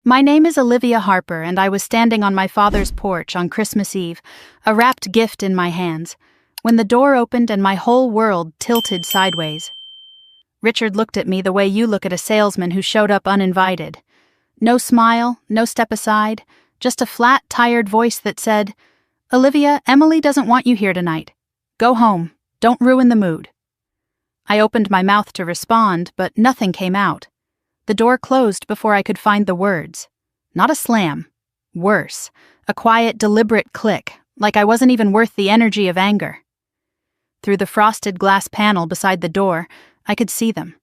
My name is Olivia Harper, and I was standing on my father's porch on Christmas Eve, a wrapped gift in my hands, when the door opened and my whole world tilted sideways. Richard looked at me the way you look at a salesman who showed up uninvited. No smile, no step aside, just a flat, tired voice that said, "Olivia, Emily doesn't want you here tonight. Go home. Don't ruin the mood." I opened my mouth to respond, but nothing came out. The door closed before I could find the words. Not a slam. Worse, a quiet, deliberate click, like I wasn't even worth the energy of anger. Through the frosted glass panel beside the door, I could see them.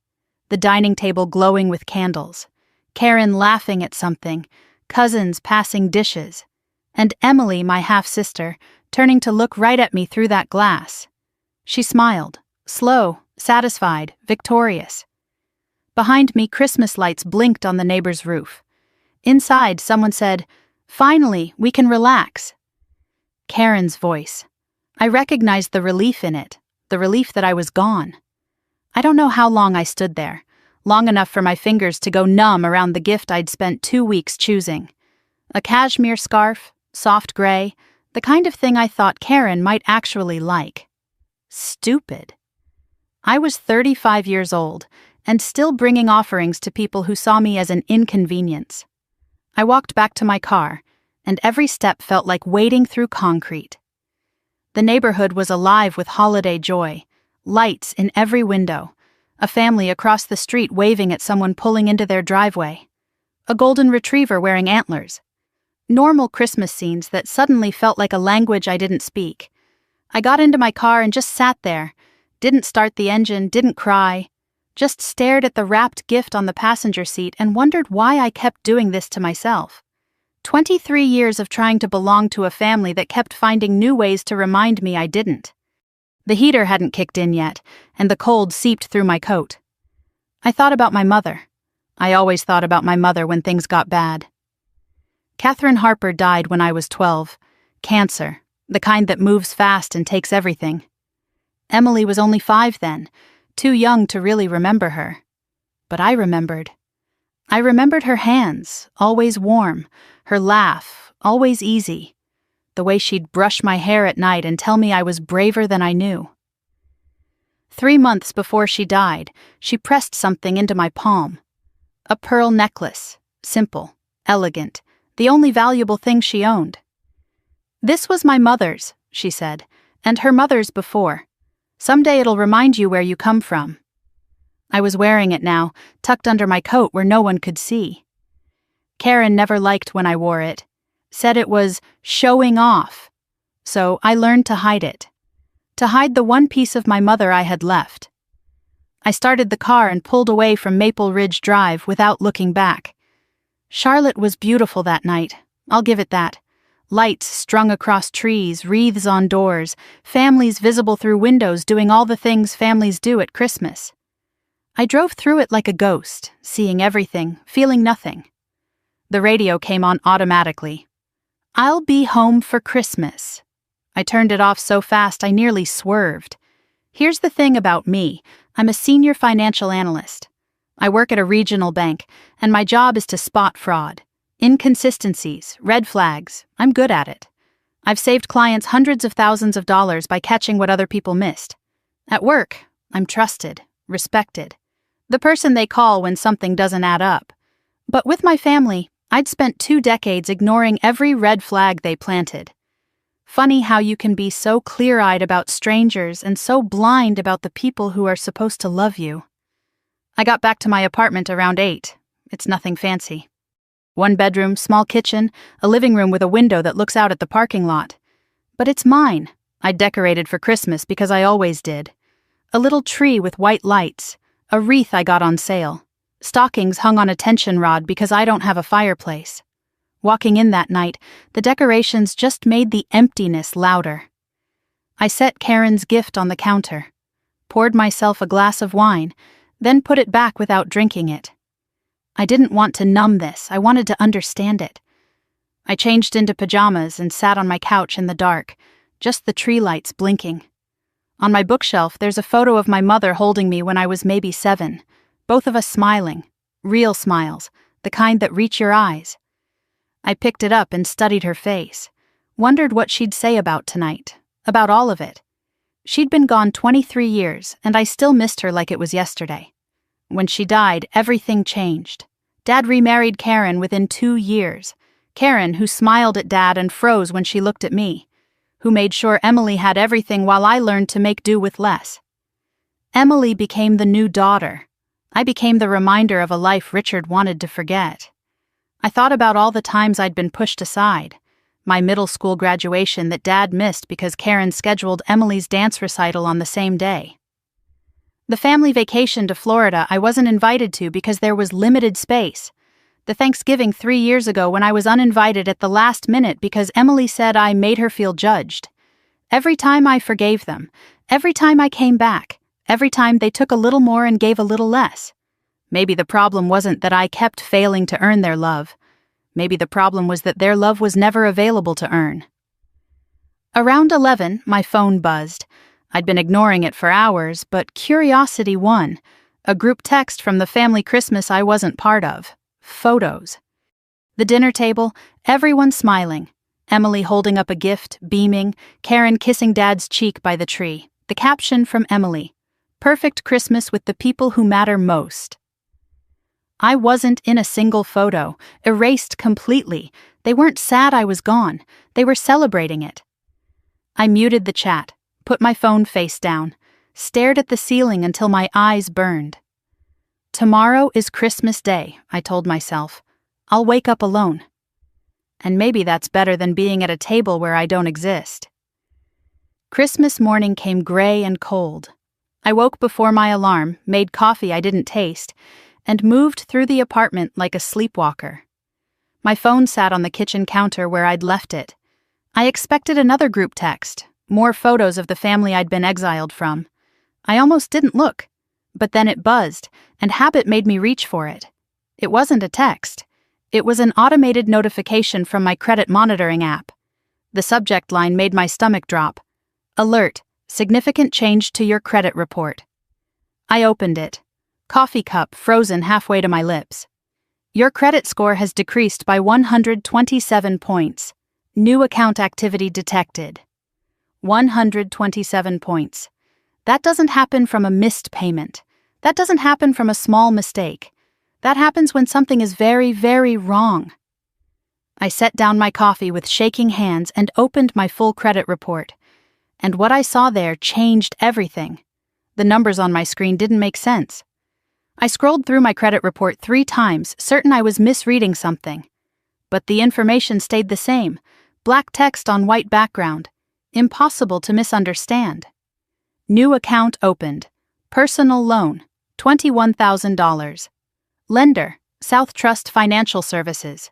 The dining table glowing with candles, Karen laughing at something, cousins passing dishes, and Emily, my half-sister, turning to look right at me through that glass. She smiled, slow, satisfied, victorious. Behind me, Christmas lights blinked on the neighbor's roof. Inside, someone said, "Finally, we can relax." Karen's voice. I recognized the relief in it, the relief that I was gone. I don't know how long I stood there, long enough for my fingers to go numb around the gift I'd spent 2 weeks choosing. A cashmere scarf, soft gray, the kind of thing I thought Karen might actually like. Stupid. I was 35 years old, and still bringing offerings to people who saw me as an inconvenience. I walked back to my car, and every step felt like wading through concrete. The neighborhood was alive with holiday joy, lights in every window, a family across the street waving at someone pulling into their driveway, a golden retriever wearing antlers. Normal Christmas scenes that suddenly felt like a language I didn't speak. I got into my car and just sat there, didn't start the engine, didn't cry, just stared at the wrapped gift on the passenger seat and wondered why I kept doing this to myself. 23 years of trying to belong to a family that kept finding new ways to remind me I didn't. The heater hadn't kicked in yet, and the cold seeped through my coat. I thought about my mother. I always thought about my mother when things got bad. Catherine Harper died when I was 12. Cancer, the kind that moves fast and takes everything. Emily was only 5 then, too young to really remember her. But I remembered. I remembered her hands, always warm, her laugh, always easy, the way she'd brush my hair at night and tell me I was braver than I knew. 3 months before she died, she pressed something into my palm. A pearl necklace, simple, elegant, the only valuable thing she owned. "This was my mother's," she said, "and her mother's before. Someday it'll remind you where you come from." I was wearing it now, tucked under my coat where no one could see. Karen never liked when I wore it, said it was showing off. So I learned to hide it, to hide the one piece of my mother I had left. I started the car and pulled away from Maple Ridge Drive without looking back. Charlotte was beautiful that night, I'll give it that. Lights strung across trees, wreaths on doors, families visible through windows doing all the things families do at Christmas. I drove through it like a ghost, seeing everything, feeling nothing. The radio came on automatically. "I'll be home for Christmas." I turned it off so fast I nearly swerved. Here's the thing about me. I'm a senior financial analyst. I work at a regional bank, and my job is to spot fraud. Inconsistencies, red flags, I'm good at it. I've saved clients hundreds of thousands of dollars by catching what other people missed. At work, I'm trusted, respected. The person they call when something doesn't add up. But with my family, I'd spent 2 decades ignoring every red flag they planted. Funny how you can be so clear-eyed about strangers and so blind about the people who are supposed to love you. I got back to my apartment around 8. It's nothing fancy. 1 bedroom, small kitchen, a living room with a window that looks out at the parking lot. But it's mine. I decorated for Christmas because I always did. A little tree with white lights, a wreath I got on sale, stockings hung on a tension rod because I don't have a fireplace. Walking in that night, the decorations just made the emptiness louder. I set Karen's gift on the counter, poured myself a glass of wine, then put it back without drinking it. I didn't want to numb this, I wanted to understand it. I changed into pajamas and sat on my couch in the dark, just the tree lights blinking. On my bookshelf, there's a photo of my mother holding me when I was maybe 7, both of us smiling, real smiles, the kind that reach your eyes. I picked it up and studied her face, wondered what she'd say about tonight, about all of it. She'd been gone 23 years, and I still missed her like it was yesterday. When she died, everything changed. Dad remarried Karen within 2 years. Karen, who smiled at Dad and froze when she looked at me, who made sure Emily had everything while I learned to make do with less. Emily became the new daughter. I became the reminder of a life Richard wanted to forget. I thought about all the times I'd been pushed aside. My middle school graduation that Dad missed because Karen scheduled Emily's dance recital on the same day. The family vacation to Florida I wasn't invited to because there was limited space. The Thanksgiving 3 years ago when I was uninvited at the last minute because Emily said I made her feel judged. Every time I forgave them, every time I came back, every time they took a little more and gave a little less. Maybe the problem wasn't that I kept failing to earn their love. Maybe the problem was that their love was never available to earn. Around 11, my phone buzzed. I'd been ignoring it for hours, but curiosity won. A group text from the family Christmas I wasn't part of. Photos. The dinner table, everyone smiling. Emily holding up a gift, beaming, Karen kissing Dad's cheek by the tree. The caption from Emily: "Perfect Christmas with the people who matter most." I wasn't in a single photo, erased completely. They weren't sad I was gone. They were celebrating it. I muted the chat, put my phone face down, stared at the ceiling until my eyes burned. Tomorrow is Christmas Day, I told myself. I'll wake up alone. And maybe that's better than being at a table where I don't exist. Christmas morning came gray and cold. I woke before my alarm, made coffee I didn't taste, and moved through the apartment like a sleepwalker. My phone sat on the kitchen counter where I'd left it. I expected another group text, more photos of the family I'd been exiled from. I almost didn't look, but then it buzzed, and habit made me reach for it. It wasn't a text. It was an automated notification from my credit monitoring app. The subject line made my stomach drop. Alert, significant change to your credit report. I opened it. Coffee cup frozen halfway to my lips. Your credit score has decreased by 127 points. New account activity detected. 127 points. That doesn't happen from a missed payment. That doesn't happen from a small mistake. That happens when something is very, very wrong. I set down my coffee with shaking hands and opened my full credit report. And what I saw there changed everything. The numbers on my screen didn't make sense. I scrolled through my credit report 3 times, certain I was misreading something. But the information stayed the same, black text on white background, impossible to misunderstand. New account opened. Personal loan, $21,000. Lender, South Trust Financial Services.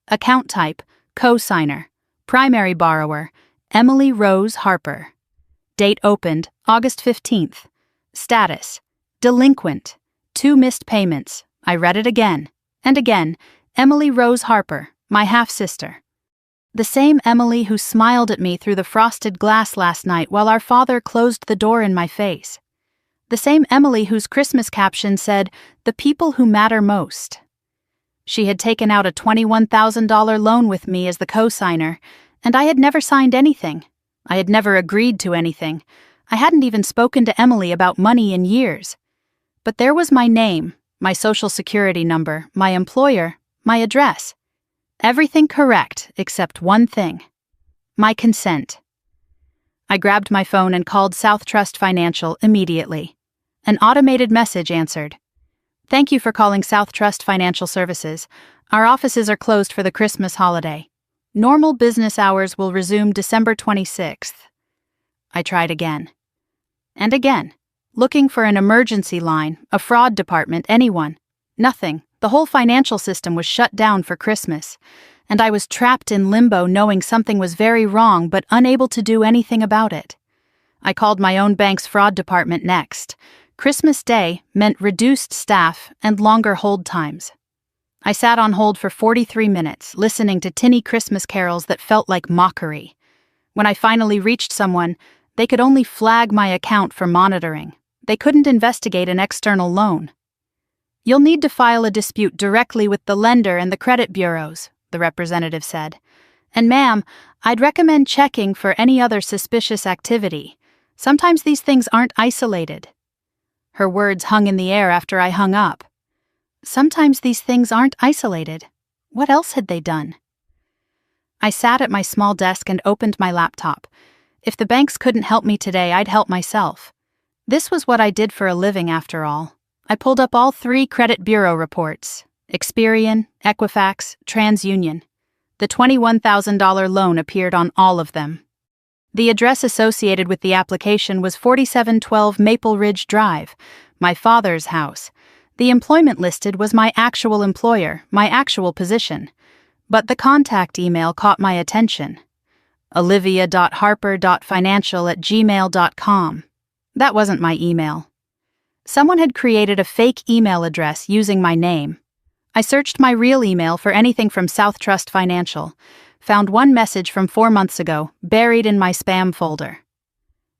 Account type, co-signer. Primary borrower, Emily Rose Harper. Date opened, August 15th. Status, delinquent. 2 missed payments. I read it again. And again. Emily Rose Harper, my half-sister. The same Emily who smiled at me through the frosted glass last night while our father closed the door in my face. The same Emily whose Christmas caption said, "The people who matter most." She had taken out a $21,000 loan with me as the co-signer, and I had never signed anything. I had never agreed to anything. I hadn't even spoken to Emily about money in years. But there was my name, my social security number, my employer, my address. Everything correct except one thing. My consent. I grabbed my phone and called South Trust Financial immediately. An automated message answered. "Thank you for calling South Trust Financial Services. Our offices are closed for the Christmas holiday. Normal business hours will resume December 26th. I tried again. And again. Looking for an emergency line, a fraud department, anyone. Nothing. The whole financial system was shut down for Christmas, and I was trapped in limbo knowing something was very wrong but unable to do anything about it. I called my own bank's fraud department next. Christmas Day meant reduced staff and longer hold times. I sat on hold for 43 minutes, listening to tinny Christmas carols that felt like mockery. When I finally reached someone, they could only flag my account for monitoring. They couldn't investigate an external loan. You'll need to file a dispute directly with the lender and the credit bureaus, the representative said. And ma'am, I'd recommend checking for any other suspicious activity. Sometimes these things aren't isolated. Her words hung in the air after I hung up. Sometimes these things aren't isolated. What else had they done? I sat at my small desk and opened my laptop. If the banks couldn't help me today, I'd help myself. This was what I did for a living, after all. I pulled up all 3 credit bureau reports: Experian, Equifax, TransUnion. The $21,000 loan appeared on all of them. The address associated with the application was 4712 Maple Ridge Drive, my father's house. The employment listed was my actual employer, my actual position. But the contact email caught my attention. olivia.harper.financial@gmail.com. That wasn't my email. Someone had created a fake email address using my name. I searched my real email for anything from South Trust Financial, found one message from 4 months ago, buried in my spam folder.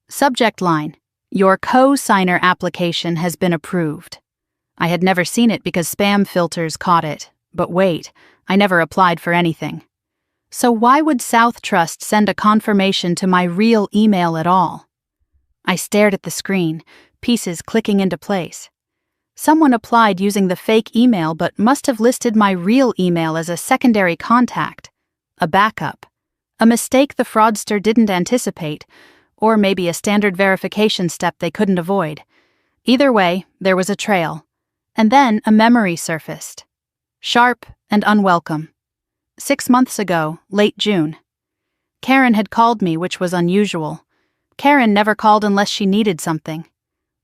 Subject line: Your co-signer application has been approved. I had never seen it because spam filters caught it, but wait, I never applied for anything. So why would South Trust send a confirmation to my real email at all? I stared at the screen, pieces clicking into place. Someone applied using the fake email but must have listed my real email as a secondary contact, a backup, a mistake the fraudster didn't anticipate, or maybe a standard verification step they couldn't avoid. Either way, there was a trail. And then a memory surfaced. Sharp and unwelcome. 6 months ago, late June. Karen had called me, which was unusual. Karen never called unless she needed something.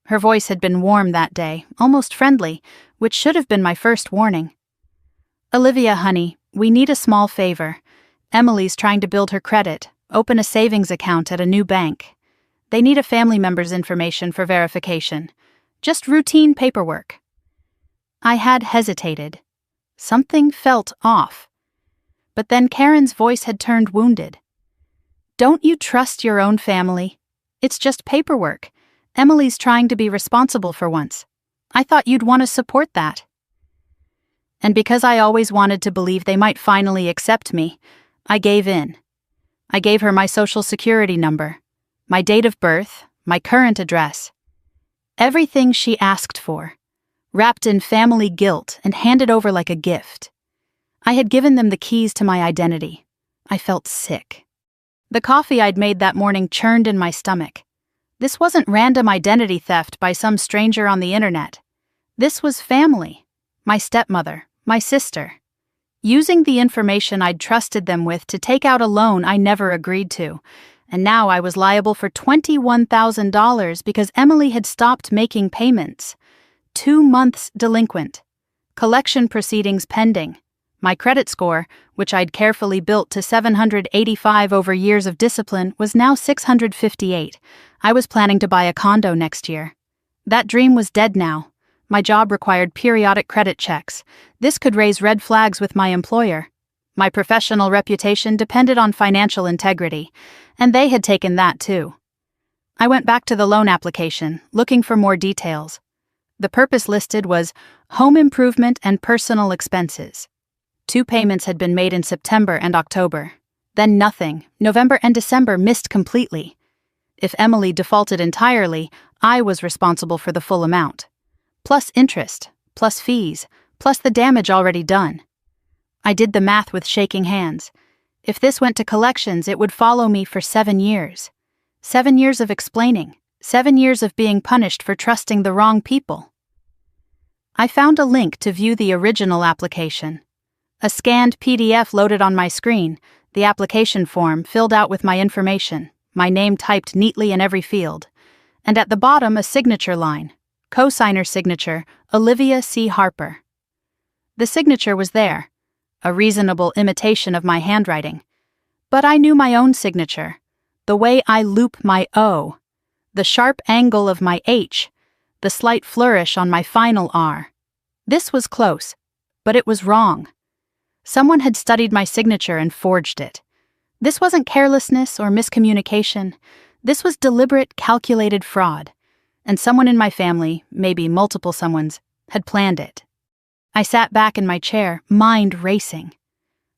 Her voice had been warm that day, almost friendly, which should have been my first warning. Olivia, honey, we need a small favor. Emily's trying to build her credit, open a savings account at a new bank. They need a family member's information for verification. Just routine paperwork. I had hesitated. Something felt off. But then Karen's voice had turned wounded. Don't you trust your own family? It's just paperwork. Emily's trying to be responsible for once. I thought you'd want to support that. And because I always wanted to believe they might finally accept me, I gave in. I gave her my social security number, my date of birth, my current address. Everything she asked for, wrapped in family guilt and handed over like a gift. I had given them the keys to my identity. I felt sick. The coffee I'd made that morning churned in my stomach. This wasn't random identity theft by some stranger on the internet. This was family. My stepmother, my sister. Using the information I'd trusted them with to take out a loan I never agreed to. And now I was liable for $21,000 because Emily had stopped making payments. 2 months delinquent. Collection proceedings pending. My credit score, which I'd carefully built to 785 over years of discipline, was now 658. I was planning to buy a condo next year. That dream was dead now. My job required periodic credit checks. This could raise red flags with my employer. My professional reputation depended on financial integrity, and they had taken that too. I went back to the loan application, looking for more details. The purpose listed was home improvement and personal expenses. 2 payments had been made in September and October. Then nothing. November and December missed completely. If Emily defaulted entirely, I was responsible for the full amount. Plus interest, plus fees, plus the damage already done. I did the math with shaking hands. If this went to collections, it would follow me for 7 years. 7 years of explaining. 7 years of being punished for trusting the wrong people. I found a link to view the original application. A scanned PDF loaded on my screen, the application form filled out with my information, my name typed neatly in every field, and at the bottom a signature line, co-signer signature, Olivia C. Harper. The signature was there, a reasonable imitation of my handwriting, but I knew my own signature, the way I loop my O, the sharp angle of my H, the slight flourish on my final R. This was close, but it was wrong. Someone had studied my signature and forged it. This wasn't carelessness or miscommunication. This was deliberate, calculated fraud. And someone in my family, maybe multiple someones, had planned it. I sat back in my chair, mind racing.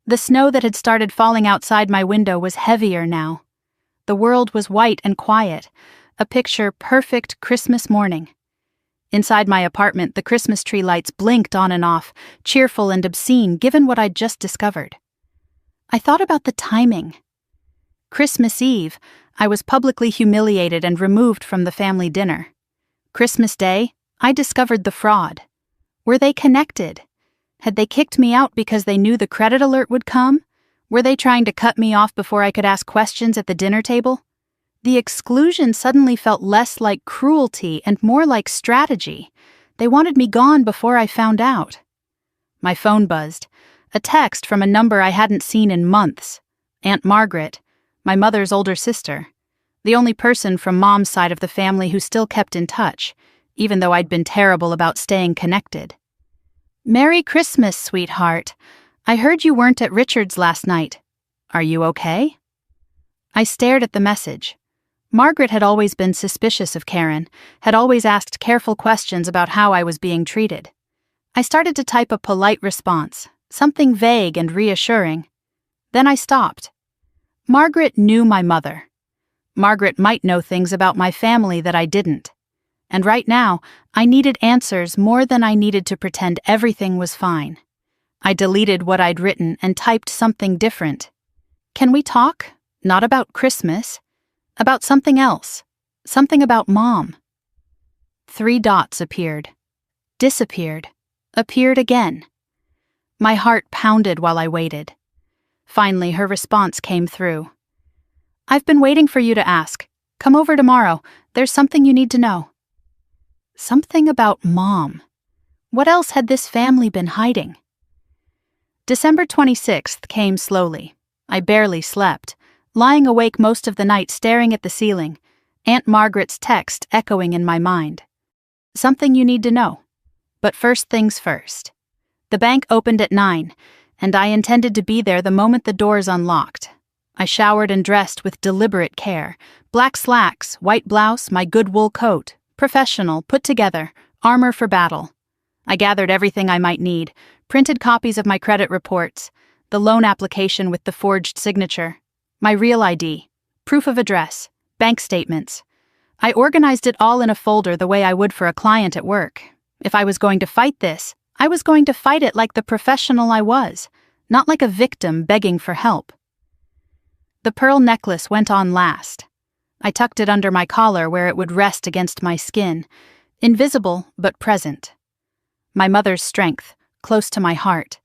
The snow that had started falling outside my window was heavier now. The world was white and quiet, a picture-perfect Christmas morning. Inside my apartment, the Christmas tree lights blinked on and off, cheerful and obscene given what I'd just discovered. I thought about the timing. Christmas Eve, I was publicly humiliated and removed from the family dinner. Christmas Day, I discovered the fraud. Were they connected? Had they kicked me out because they knew the credit alert would come? Were they trying to cut me off before I could ask questions at the dinner table? The exclusion suddenly felt less like cruelty and more like strategy. They wanted me gone before I found out. My phone buzzed. A text from a number I hadn't seen in months. Aunt Margaret, my mother's older sister. The only person from Mom's side of the family who still kept in touch, even though I'd been terrible about staying connected. "Merry Christmas, sweetheart. I heard you weren't at Richard's last night. Are you okay?" I stared at the message. Margaret had always been suspicious of Karen, had always asked careful questions about how I was being treated. I started to type a polite response, something vague and reassuring. Then I stopped. Margaret knew my mother. Margaret might know things about my family that I didn't. And right now, I needed answers more than I needed to pretend everything was fine. I deleted what I'd written and typed something different. "Can we talk? Not about Christmas. About something else. Something about Mom." 3 dots appeared. Disappeared. Appeared again. My heart pounded while I waited. Finally, her response came through. "I've been waiting for you to ask. Come over tomorrow. There's something you need to know." Something about Mom. What else had this family been hiding? December 26th came slowly. I barely slept, lying awake most of the night staring at the ceiling, Aunt Margaret's text echoing in my mind. "Something you need to know. But first things first." The bank opened at 9, and I intended to be there the moment the doors unlocked. I showered and dressed with deliberate care. Black slacks, white blouse, my good wool coat. Professional, put together, armor for battle. I gathered everything I might need, printed copies of my credit reports, the loan application with the forged signature, my real ID, proof of address, bank statements. I organized it all in a folder the way I would for a client at work. If I was going to fight this, I was going to fight it like the professional I was, not like a victim begging for help. The pearl necklace went on last. I tucked it under my collar where it would rest against my skin, invisible but present. My mother's strength, close to my heart.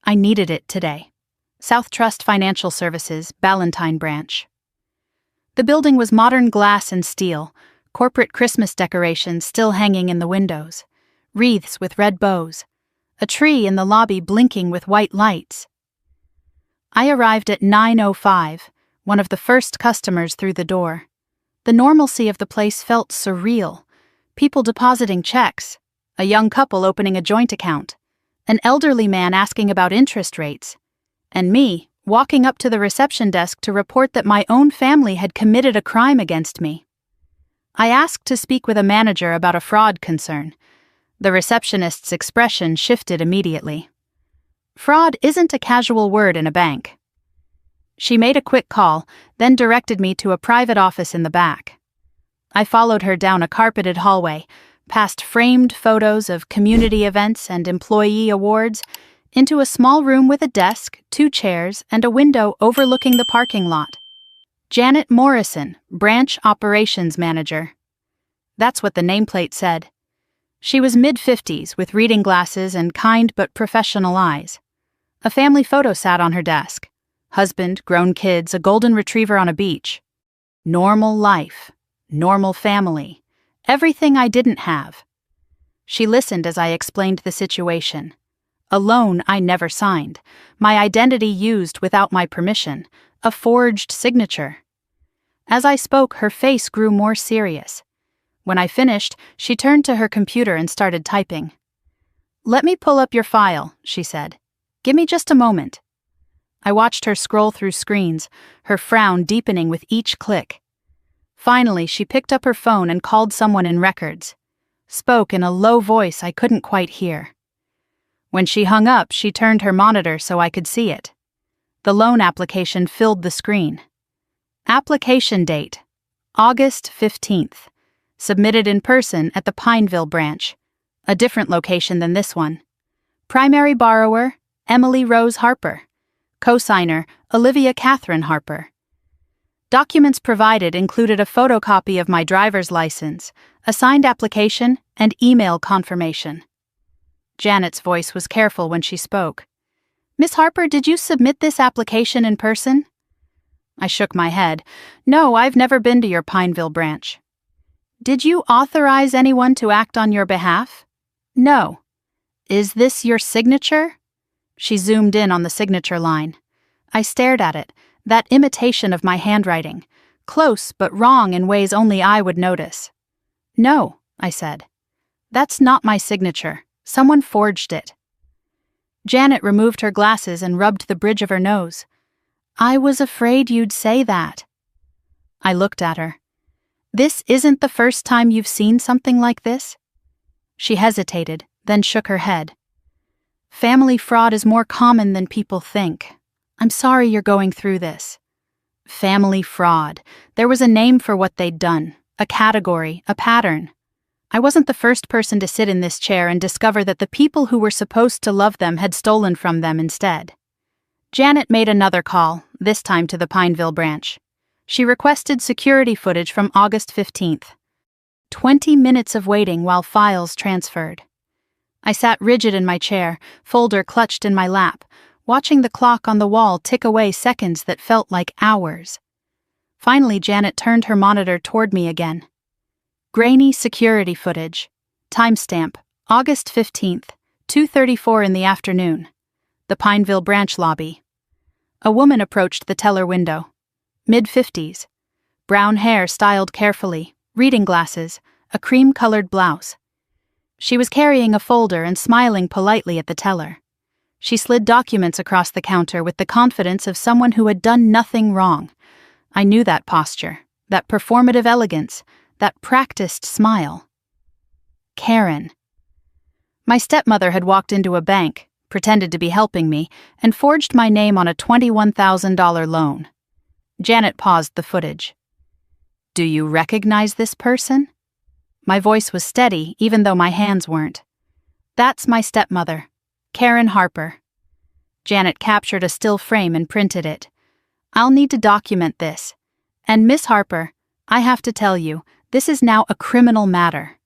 I needed it today. South Trust Financial Services, Ballantine Branch. The building was modern glass and steel, corporate Christmas decorations still hanging in the windows, wreaths with red bows, a tree in the lobby blinking with white lights. I arrived at 9:05, one of the first customers through the door. The normalcy of the place felt surreal. People depositing checks, a young couple opening a joint account, an elderly man asking about interest rates, and me walking up to the reception desk to report that my own family had committed a crime against me. I asked to speak with a manager about a fraud concern. The receptionist's expression shifted immediately. Fraud isn't a casual word in a bank. She made a quick call, then directed me to a private office in the back. I followed her down a carpeted hallway, past framed photos of community events and employee awards, into a small room with a desk, 2 chairs, and a window overlooking the parking lot. Janet Morrison, Branch Operations Manager. That's what the nameplate said. She was mid-50s with reading glasses and kind but professional eyes. A family photo sat on her desk. Husband, grown kids, a golden retriever on a beach. Normal life, normal family, everything I didn't have. She listened as I explained the situation. A loan I never signed, my identity used without my permission, a forged signature. As I spoke, her face grew more serious. When I finished, she turned to her computer and started typing. "Let me pull up your file," she said. "Give me just a moment." I watched her scroll through screens, her frown deepening with each click. Finally, she picked up her phone and called someone in records. Spoke in a low voice I couldn't quite hear. When she hung up, she turned her monitor so I could see it. The loan application filled the screen. Application date: August 15th. Submitted in person at the Pineville branch, a different location than this one. Primary borrower: Emily Rose Harper. Cosigner: Olivia Catherine Harper. Documents provided included a photocopy of my driver's license, a signed application, and email confirmation. Janet's voice was careful when she spoke. "Miss Harper, did you submit this application in person?" I shook my head. "No, I've never been to your Pineville branch." "Did you authorize anyone to act on your behalf?" "No." "Is this your signature?" She zoomed in on the signature line. I stared at it, that imitation of my handwriting, close but wrong in ways only I would notice. "No," I said. "That's not my signature. Someone forged it." Janet removed her glasses and rubbed the bridge of her nose. "I was afraid you'd say that." I looked at her. "This isn't the first time you've seen something like this?" She hesitated, then shook her head. "Family fraud is more common than people think. I'm sorry you're going through this." Family fraud. There was a name for what they'd done, a category, a pattern. I wasn't the first person to sit in this chair and discover that the people who were supposed to love them had stolen from them instead. Janet made another call, this time to the Pineville branch. She requested security footage from August 15th. 20 minutes of waiting while files transferred. I sat rigid in my chair, folder clutched in my lap, watching the clock on the wall tick away seconds that felt like hours. Finally, Janet turned her monitor toward me again. Grainy security footage. Timestamp: August 15th, 2:34 in the afternoon. The Pineville branch lobby. A woman approached the teller window. Mid-50s. Brown hair styled carefully, reading glasses, a cream-colored blouse. She was carrying a folder and smiling politely at the teller. She slid documents across the counter with the confidence of someone who had done nothing wrong. I knew that posture, that performative elegance, that practiced smile. Karen. My stepmother had walked into a bank, pretended to be helping me, and forged my name on a $21,000 loan. Janet paused the footage. "Do you recognize this person?" My voice was steady, even though my hands weren't. "That's my stepmother, Karen Harper." Janet captured a still frame and printed it. "I'll need to document this. And Miss Harper, I have to tell you, this is now a criminal matter."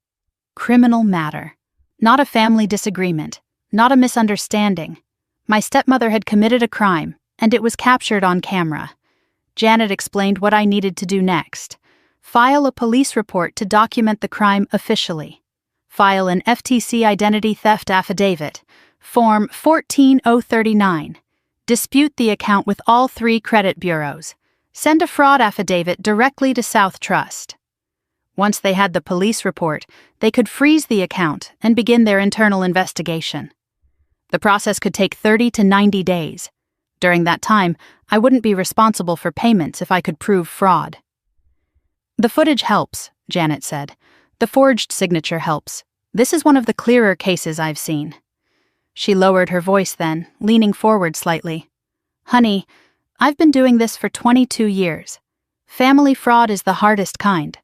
Criminal matter. Not a family disagreement, not a misunderstanding. My stepmother had committed a crime, and it was captured on camera. Janet explained what I needed to do next. File a police report to document the crime officially. File an FTC identity theft affidavit, Form 14039. Dispute the account with all 3 credit bureaus. Send a fraud affidavit directly to South Trust. Once they had the police report, they could freeze the account and begin their internal investigation. The process could take 30 to 90 days. During that time, I wouldn't be responsible for payments if I could prove fraud. "The footage helps," Janet said. "The forged signature helps. This is one of the clearer cases I've seen." She lowered her voice then, leaning forward slightly. "Honey, I've been doing this for 22 years. Family fraud is the hardest kind.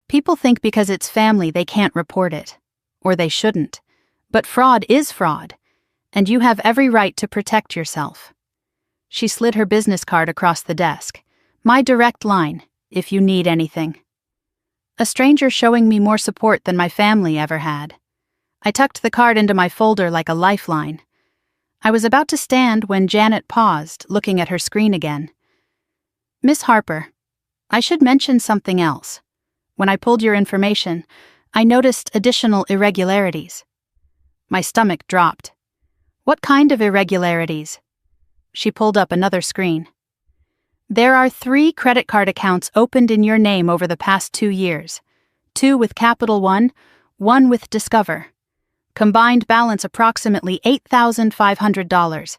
People think because it's family they can't report it. Or they shouldn't. But fraud is fraud, and you have every right to protect yourself." She slid her business card across the desk. "My direct line, if you need anything." A stranger showing me more support than my family ever had. I tucked the card into my folder like a lifeline. I was about to stand when Janet paused, looking at her screen again. "Miss Harper, I should mention something else. When I pulled your information, I noticed additional irregularities." My stomach dropped. "What kind of irregularities?" She pulled up another screen. "There are 3 credit card accounts opened in your name over the past 2 years. 2 with Capital One, 1 with Discover. Combined balance approximately $8,500.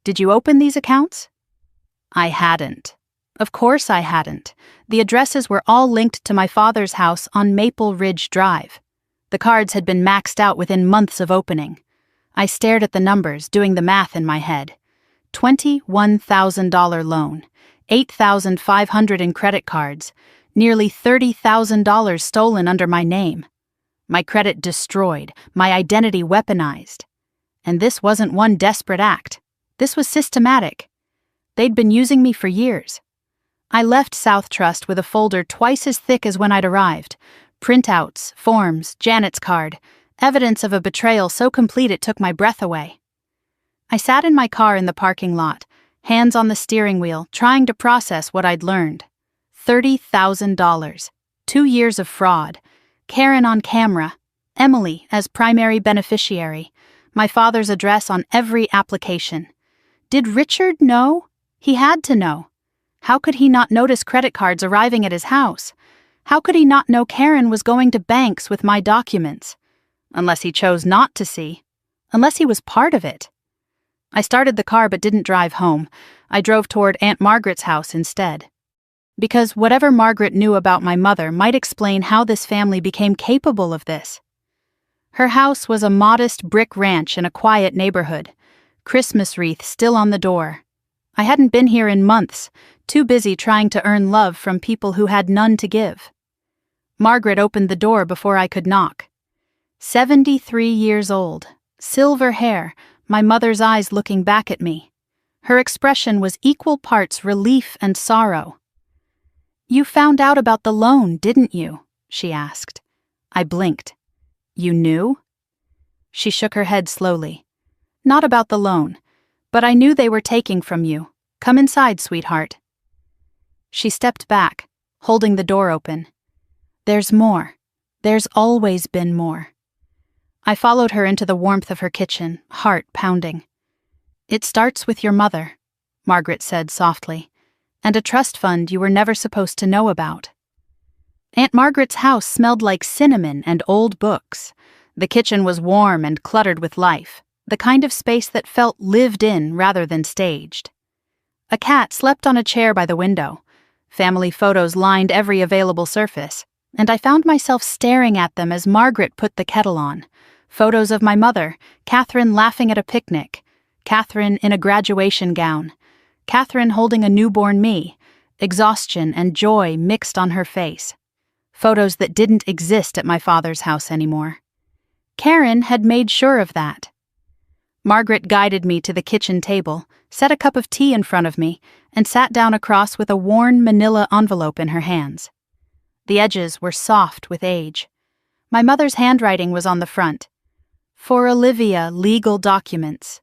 Did you open these accounts?" I hadn't. Of course I hadn't. The addresses were all linked to my father's house on Maple Ridge Drive. The cards had been maxed out within months of opening. I stared at the numbers, doing the math in my head. $21,000 loan, $8,500 in credit cards, nearly $30,000 stolen under my name. My credit destroyed, my identity weaponized. And this wasn't one desperate act. This was systematic. They'd been using me for years. I left South Trust with a folder twice as thick as when I'd arrived. Printouts, forms, Janet's card, evidence of a betrayal so complete it took my breath away. I sat in my car in the parking lot, hands on the steering wheel, trying to process what I'd learned. $30,000, 2 years of fraud, Karen on camera, Emily as primary beneficiary, my father's address on every application. Did Richard know? He had to know. How could he not notice credit cards arriving at his house? How could he not know Karen was going to banks with my documents? Unless he chose not to see. Unless he was part of it. I started the car but didn't drive home. I drove toward Aunt Margaret's house instead. Because whatever Margaret knew about my mother might explain how this family became capable of this. Her house was a modest brick ranch in a quiet neighborhood. Christmas wreath still on the door. I hadn't been here in months, too busy trying to earn love from people who had none to give. Margaret opened the door before I could knock. 73 years old, silver hair, my mother's eyes looking back at me. Her expression was equal parts relief and sorrow. "You found out about the loan, didn't you?" she asked. I blinked. "You knew?" She shook her head slowly. "Not about the loan, but I knew they were taking from you. Come inside, sweetheart." She stepped back, holding the door open. "There's more. There's always been more." I followed her into the warmth of her kitchen, heart pounding. "It starts with your mother," Margaret said softly, "and a trust fund you were never supposed to know about." Aunt Margaret's house smelled like cinnamon and old books. The kitchen was warm and cluttered with life, the kind of space that felt lived in rather than staged. A cat slept on a chair by the window. Family photos lined every available surface, and I found myself staring at them as Margaret put the kettle on. Photos of my mother, Catherine laughing at a picnic, Catherine in a graduation gown, Catherine holding a newborn me, exhaustion and joy mixed on her face. Photos that didn't exist at my father's house anymore. Karen had made sure of that. Margaret guided me to the kitchen table, set a cup of tea in front of me, and sat down across with a worn manila envelope in her hands. The edges were soft with age. My mother's handwriting was on the front. "For Olivia, legal documents."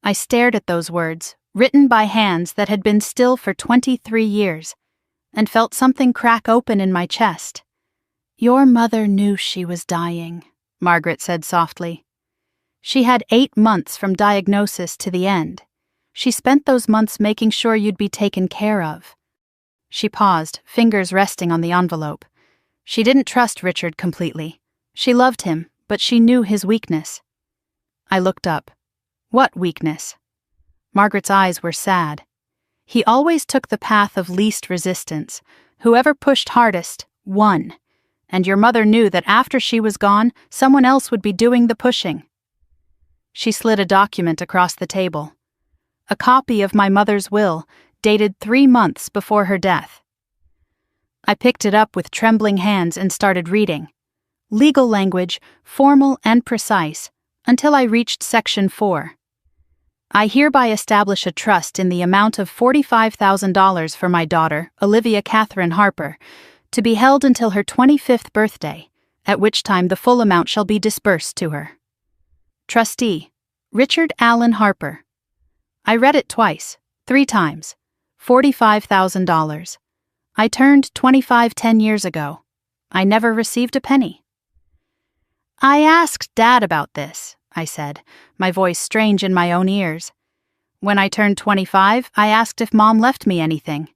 I stared at those words, written by hands that had been still for 23 years, and felt something crack open in my chest. "Your mother knew she was dying," Margaret said softly. "She had 8 months from diagnosis to the end. She spent those months making sure you'd be taken care of." She paused, fingers resting on the envelope. She didn't trust Richard completely. She loved him, but she knew his weakness. I looked up. What weakness? Margaret's eyes were sad. He always took the path of least resistance. Whoever pushed hardest, won. And your mother knew that after she was gone, someone else would be doing the pushing. She slid a document across the table. A copy of my mother's will, dated 3 months before her death. I picked it up with trembling hands and started reading. Legal language, formal and precise, until I reached Section 4. "I hereby establish a trust in the amount of $45,000 for my daughter, Olivia Catherine Harper, to be held until her 25th birthday, at which time the full amount shall be disbursed to her. Trustee, Richard Allen Harper." I read it twice, 3 times. $45,000. I turned 25 10 years ago. I never received a penny. "I asked Dad about this," I said, my voice strange in my own ears. "When I turned 25, I asked if Mom left me anything.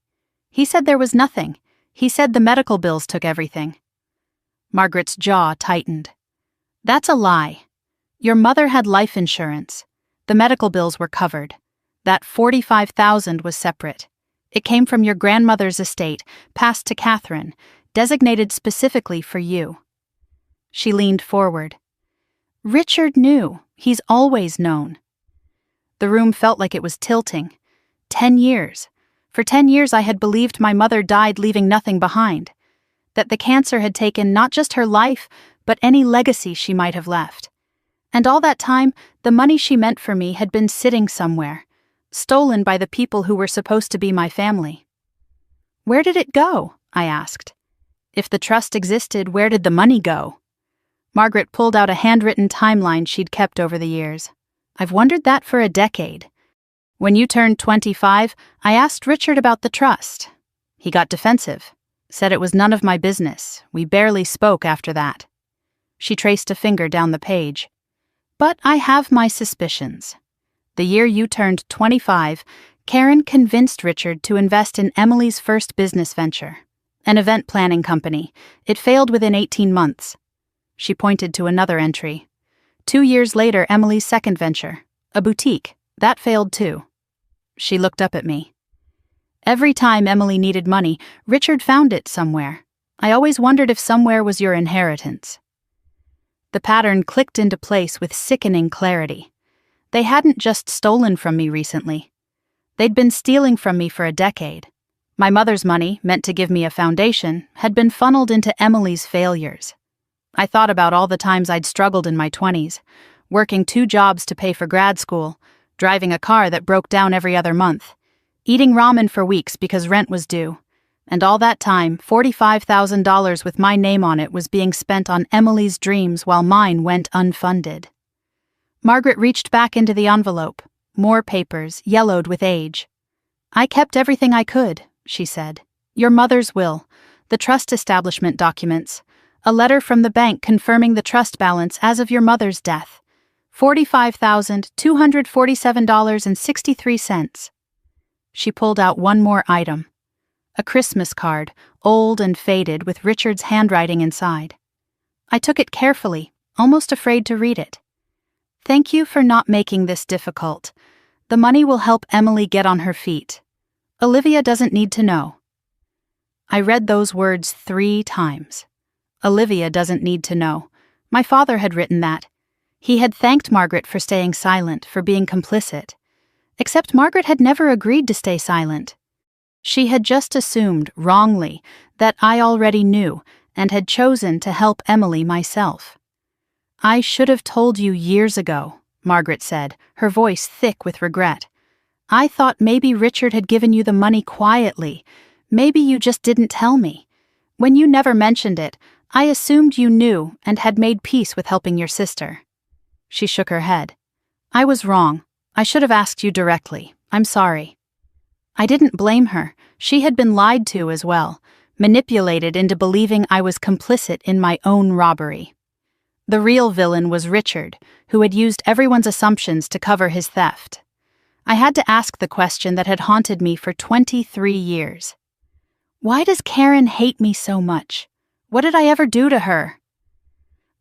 He said there was nothing. He said the medical bills took everything." Margaret's jaw tightened. "That's a lie. Your mother had life insurance. The medical bills were covered. That $45,000 was separate. It came from your grandmother's estate, passed to Catherine, designated specifically for you." She leaned forward. Richard knew. He's always known. The room felt like it was tilting. 10 years. For 10 years I had believed my mother died leaving nothing behind. That the cancer had taken not just her life, but any legacy she might have left. And all that time, the money she meant for me had been sitting somewhere, stolen by the people who were supposed to be my family. Where did it go? I asked. If the trust existed, where did the money go? Margaret pulled out a handwritten timeline she'd kept over the years. I've wondered that for a decade. When you turned 25, I asked Richard about the trust. He got defensive, said it was none of my business. We barely spoke after that. She traced a finger down the page. But I have my suspicions. The year you turned 25, Karen convinced Richard to invest in Emily's first business venture, an event planning company. It failed within 18 months. She pointed to another entry. 2 years later, Emily's second venture, a boutique, that failed too. She looked up at me. Every time Emily needed money, Richard found it somewhere. I always wondered if somewhere was your inheritance. The pattern clicked into place with sickening clarity. They hadn't just stolen from me recently. They'd been stealing from me for a decade. My mother's money, meant to give me a foundation, had been funneled into Emily's failures. I thought about all the times I'd struggled in my 20s, working 2 jobs to pay for grad school, driving a car that broke down every other month, eating ramen for weeks because rent was due. And all that time, $45,000 with my name on it was being spent on Emily's dreams while mine went unfunded. Margaret reached back into the envelope. More papers, yellowed with age. I kept everything I could, she said. Your mother's will, the trust establishment documents, a letter from the bank confirming the trust balance as of your mother's death. $45,247.63. She pulled out one more item. A Christmas card, old and faded with Richard's handwriting inside. I took it carefully, almost afraid to read it. Thank you for not making this difficult. The money will help Emily get on her feet. Olivia doesn't need to know. I read those words 3 times. Olivia doesn't need to know. My father had written that. He had thanked Margaret for staying silent, for being complicit. Except Margaret had never agreed to stay silent. She had just assumed, wrongly, that I already knew and had chosen to help Emily myself. I should have told you years ago, Margaret said, her voice thick with regret. I thought maybe Richard had given you the money quietly. Maybe you just didn't tell me. When you never mentioned it, I assumed you knew and had made peace with helping your sister. She shook her head. I was wrong. I should have asked you directly. I'm sorry. I didn't blame her. She had been lied to as well, manipulated into believing I was complicit in my own robbery. The real villain was Richard, who had used everyone's assumptions to cover his theft. I had to ask the question that had haunted me for 23 years. Why does Karen hate me so much? What did I ever do to her?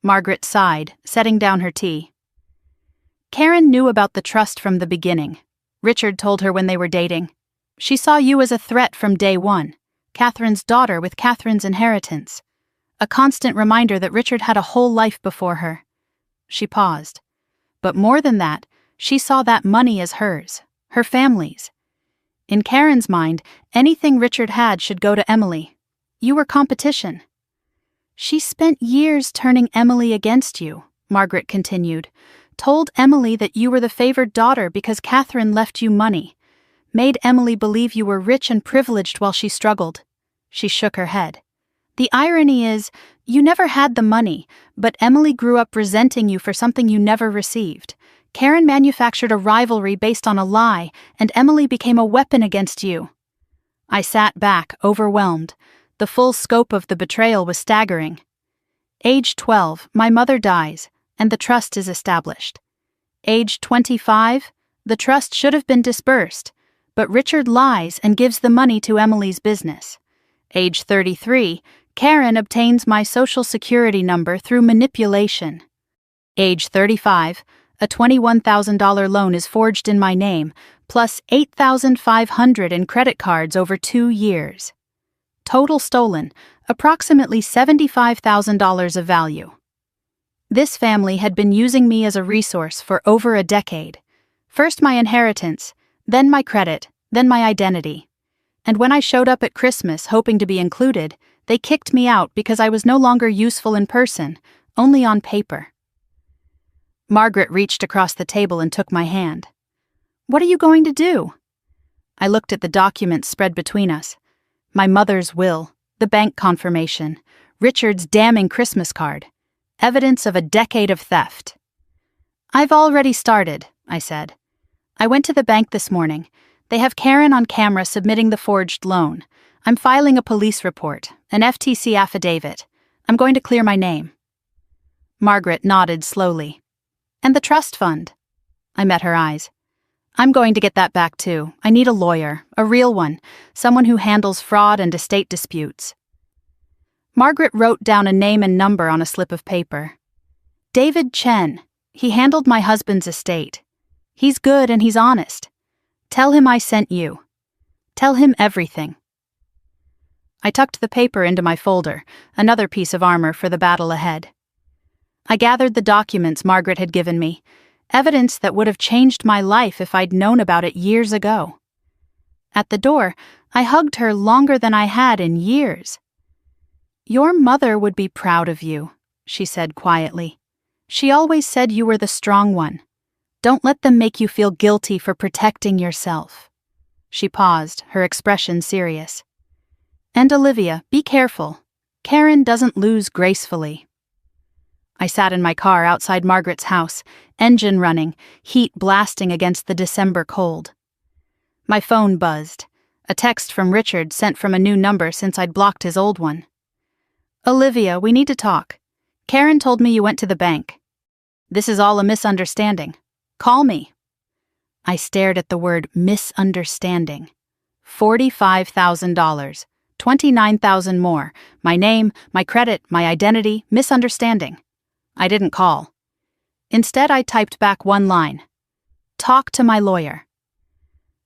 Margaret sighed, setting down her tea. Karen knew about the trust from the beginning. Richard told her when they were dating. She saw you as a threat from day one, Catherine's daughter with Catherine's inheritance. A constant reminder that Richard had a whole life before her. She paused. But more than that, she saw that money as hers, her family's. In Karen's mind, anything Richard had should go to Emily. You were competition. She spent years turning Emily against you, Margaret continued. Told Emily that you were the favored daughter because Catherine left you money. Made Emily believe you were rich and privileged while she struggled. She shook her head. The irony is, you never had the money, but Emily grew up resenting you for something you never received. Karen manufactured a rivalry based on a lie, and Emily became a weapon against you. I sat back, overwhelmed. The full scope of the betrayal was staggering. Age 12, my mother dies, and the trust is established. Age 25, the trust should have been dispersed, but Richard lies and gives the money to Emily's business. Age 33, Karen obtains my social security number through manipulation. Age 35, a $21,000 loan is forged in my name, plus $8,500 in credit cards over 2 years. Total stolen, approximately $75,000 of value. This family had been using me as a resource for over a decade. First my inheritance, then my credit, then my identity. And when I showed up at Christmas hoping to be included, they kicked me out because I was no longer useful in person, only on paper. Margaret reached across the table and took my hand. "What are you going to do?" I looked at the documents spread between us. My mother's will, the bank confirmation, Richard's damning Christmas card. Evidence of a decade of theft. "I've already started," I said. "I went to the bank this morning. They have Karen on camera submitting the forged loan. I'm filing a police report, an FTC affidavit. I'm going to clear my name." Margaret nodded slowly. "And the trust fund?" I met her eyes. "I'm going to get that back too. I need a lawyer, a real one, someone who handles fraud and estate disputes." Margaret wrote down a name and number on a slip of paper. "David Chen. He handled my husband's estate. He's good and he's honest. Tell him I sent you. Tell him everything." I tucked the paper into my folder, another piece of armor for the battle ahead. I gathered the documents Margaret had given me, evidence that would have changed my life if I'd known about it years ago. At the door, I hugged her longer than I had in years. "Your mother would be proud of you," she said quietly. "She always said you were the strong one. Don't let them make you feel guilty for protecting yourself." She paused, her expression serious. "And Olivia, be careful. Karen doesn't lose gracefully." I sat in my car outside Margaret's house, engine running, heat blasting against the December cold. My phone buzzed, a text from Richard sent from a new number since I'd blocked his old one. "Olivia, we need to talk. Karen told me you went to the bank. This is all a misunderstanding. Call me." I stared at the word misunderstanding. $45,000, $29,000 more, my name, my credit, my identity, misunderstanding. I didn't call. Instead, I typed back one line. "Talk to my lawyer."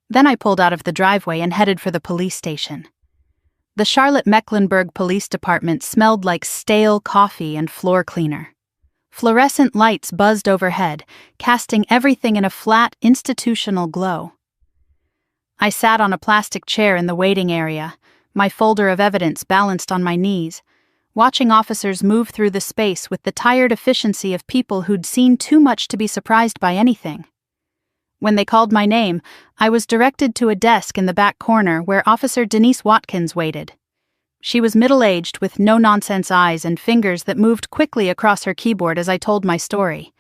Then I pulled out of the driveway and headed for the police station. The Charlotte-Mecklenburg Police Department smelled like stale coffee and floor cleaner. Fluorescent lights buzzed overhead, casting everything in a flat, institutional glow. I sat on a plastic chair in the waiting area, my folder of evidence balanced on my knees, watching officers move through the space with the tired efficiency of people who'd seen too much to be surprised by anything. When they called my name, I was directed to a desk in the back corner where Officer Denise Watkins waited. She was middle-aged with no-nonsense eyes and fingers that moved quickly across her keyboard as I told my story.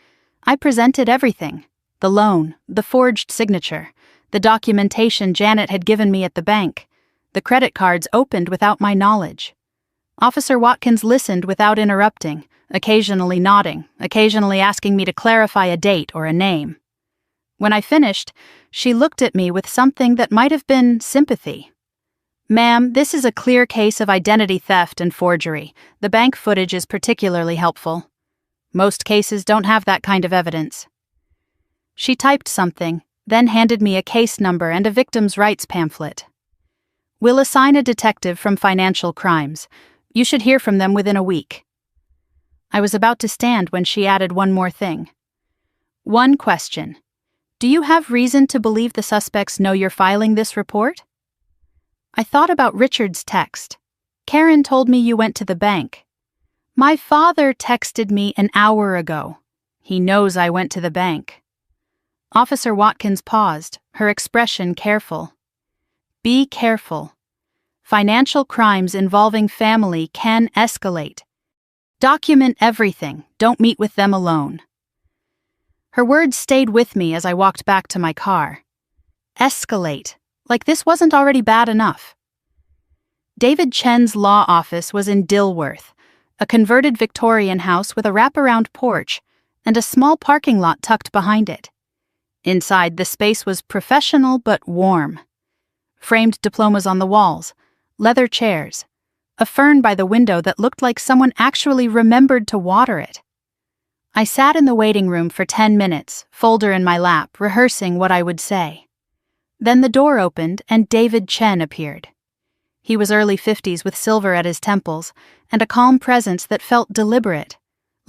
I presented everything: the loan, the forged signature, the documentation Janet had given me at the bank, the credit cards opened without my knowledge. Officer Watkins listened without interrupting, occasionally nodding, occasionally asking me to clarify a date or a name. When I finished, she looked at me with something that might have been sympathy. "Ma'am, this is a clear case of identity theft and forgery. The bank footage is particularly helpful. Most cases don't have that kind of evidence." She typed something, then handed me a case number and a victim's rights pamphlet. "We'll assign a detective from financial crimes. You should hear from them within a week." I was about to stand when she added one more thing. "One question. Do you have reason to believe the suspects know you're filing this report?" I thought about Richard's text. "Karen told me you went to the bank." My father texted me an hour ago. He knows I went to the bank. Officer Watkins paused, her expression careful. "Be careful. Financial crimes involving family can escalate. Document everything. Don't meet with them alone." Her words stayed with me as I walked back to my car. Escalate. Like this wasn't already bad enough. David Chen's law office was in Dilworth, a converted Victorian house with a wraparound porch and a small parking lot tucked behind it. Inside, the space was professional but warm. Framed diplomas on the walls, leather chairs, a fern by the window that looked like someone actually remembered to water it. I sat in the waiting room for 10 minutes, folder in my lap, rehearsing what I would say. Then the door opened and David Chen appeared. He was early 50s with silver at his temples and a calm presence that felt deliberate,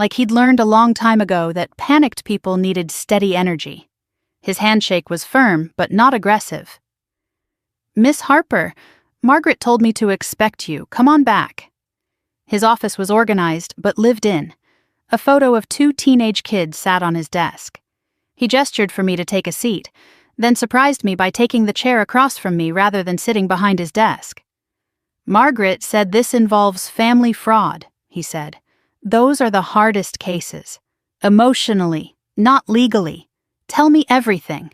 like he'd learned a long time ago that panicked people needed steady energy. His handshake was firm, but not aggressive. "Miss Harper, Margaret told me to expect you. Come on back." His office was organized, but lived in. A photo of 2 teenage kids sat on his desk. He gestured for me to take a seat, then surprised me by taking the chair across from me rather than sitting behind his desk. "Margaret said this involves family fraud," he said. "Those are the hardest cases. Emotionally, not legally. Tell me everything."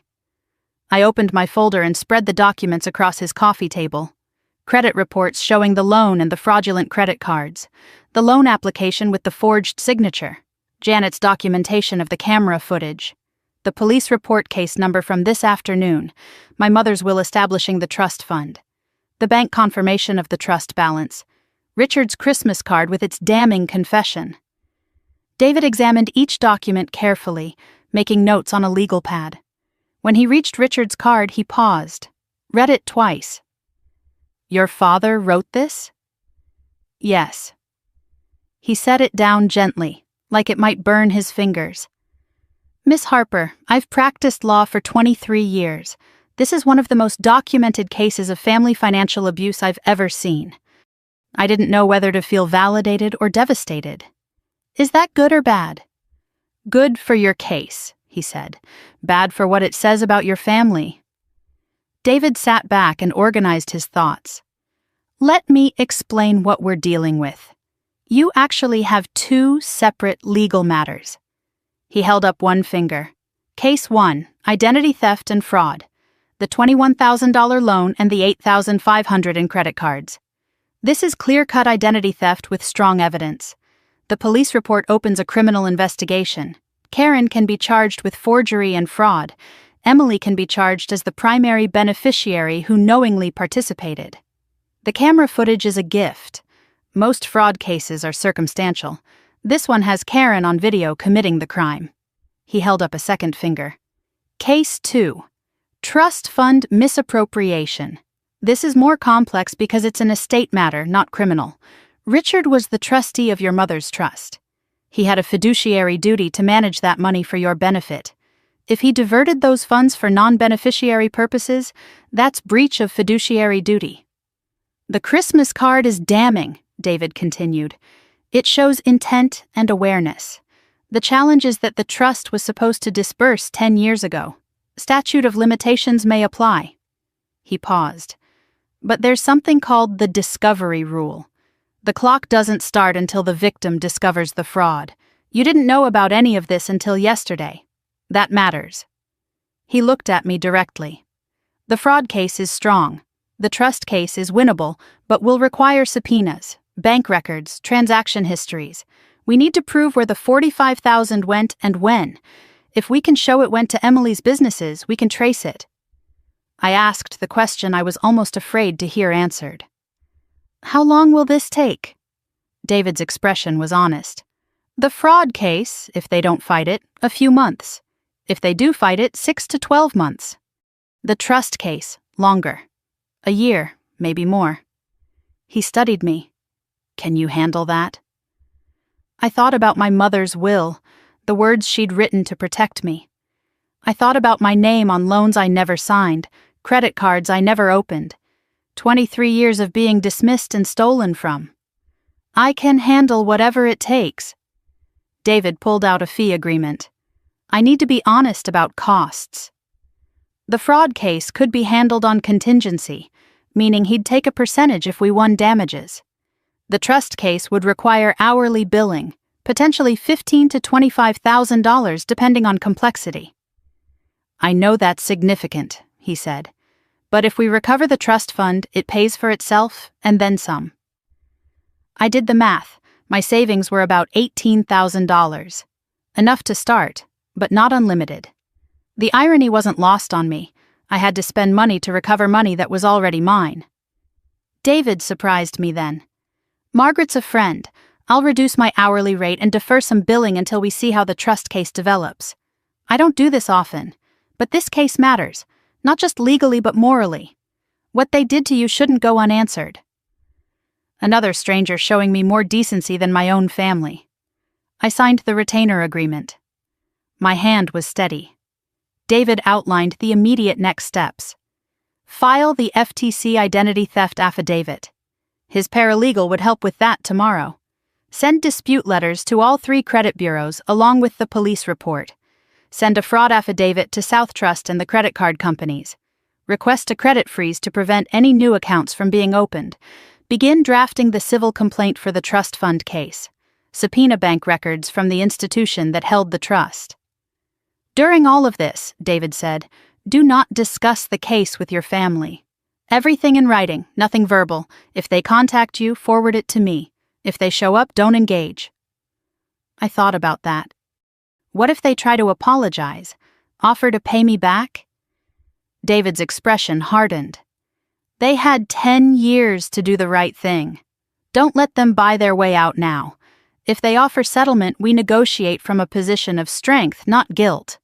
I opened my folder and spread the documents across his coffee table. Credit reports showing the loan and the fraudulent credit cards, the loan application with the forged signature, Janet's documentation of the camera footage, the police report case number from this afternoon, my mother's will establishing the trust fund, the bank confirmation of the trust balance, Richard's Christmas card with its damning confession. David examined each document carefully, making notes on a legal pad. When he reached Richard's card, he paused, read it twice. "Your father wrote this?" "Yes." He set it down gently, like it might burn his fingers. "Miss Harper, I've practiced law for 23 years. This is one of the most documented cases of family financial abuse I've ever seen. I didn't know whether to feel validated or devastated. Is that good or bad?" "Good for your case," he said. "Bad for what it says about your family." David sat back and organized his thoughts. "Let me explain what we're dealing with. You actually have 2 separate legal matters." He held up one finger. "Case 1, identity theft and fraud. The $21,000 loan and the $8,500 in credit cards. This is clear-cut identity theft with strong evidence. The police report opens a criminal investigation. Karen can be charged with forgery and fraud. Emily can be charged as the primary beneficiary who knowingly participated. The camera footage is a gift. Most fraud cases are circumstantial. This one has Karen on video committing the crime." He held up a second finger. "Case 2, trust fund misappropriation. This is more complex because it's an estate matter, not criminal. Richard was the trustee of your mother's trust. He had a fiduciary duty to manage that money for your benefit. If he diverted those funds for non-beneficiary purposes, that's breach of fiduciary duty." "The Christmas card is damning," David continued. "It shows intent and awareness. The challenge is that the trust was supposed to disburse 10 years ago. Statute of limitations may apply." He paused. "But there's something called the discovery rule. The clock doesn't start until the victim discovers the fraud. You didn't know about any of this until yesterday. That matters." He looked at me directly. "The fraud case is strong. The trust case is winnable, but will require subpoenas, bank records, transaction histories. We need to prove where the $45,000 went and when. If we can show it went to Emily's businesses, we can trace it." I asked the question I was almost afraid to hear answered. "How long will this take?" David's expression was honest. "The fraud case, if they don't fight it, a few months. If they do fight it, 6 to 12 months. The trust case, longer. A year, maybe more." He studied me. "Can you handle that?" I thought about my mother's will, the words she'd written to protect me. I thought about my name on loans I never signed, credit cards I never opened, 23 years of being dismissed and stolen from. "I can handle whatever it takes." David pulled out a fee agreement. "I need to be honest about costs." The fraud case could be handled on contingency, meaning he'd take a percentage if we won damages. The trust case would require hourly billing, potentially $15,000 to $25,000 depending on complexity. "I know that's significant," he said. "But if we recover the trust fund, it pays for itself and then some." I did the math. My savings were about $18,000. Enough to start, but not unlimited. The irony wasn't lost on me. I had to spend money to recover money that was already mine. David surprised me then. "Margaret's a friend. I'll reduce my hourly rate and defer some billing until we see how the trust case develops. I don't do this often, but this case matters, not just legally but morally. What they did to you shouldn't go unanswered." Another stranger showing me more decency than my own family. I signed the retainer agreement. My hand was steady. David outlined the immediate next steps. File the FTC identity theft affidavit. His paralegal would help with that tomorrow. Send dispute letters to all 3 credit bureaus along with the police report. Send a fraud affidavit to South Trust and the credit card companies. Request a credit freeze to prevent any new accounts from being opened. Begin drafting the civil complaint for the trust fund case. Subpoena bank records from the institution that held the trust. During all of this, David said, do not discuss the case with your family. Everything in writing, nothing verbal. If they contact you, forward it to me. If they show up, don't engage. I thought about that. What if they try to apologize? Offer to pay me back? David's expression hardened. They had 10 years to do the right thing. Don't let them buy their way out now. If they offer settlement, we negotiate from a position of strength, not guilt.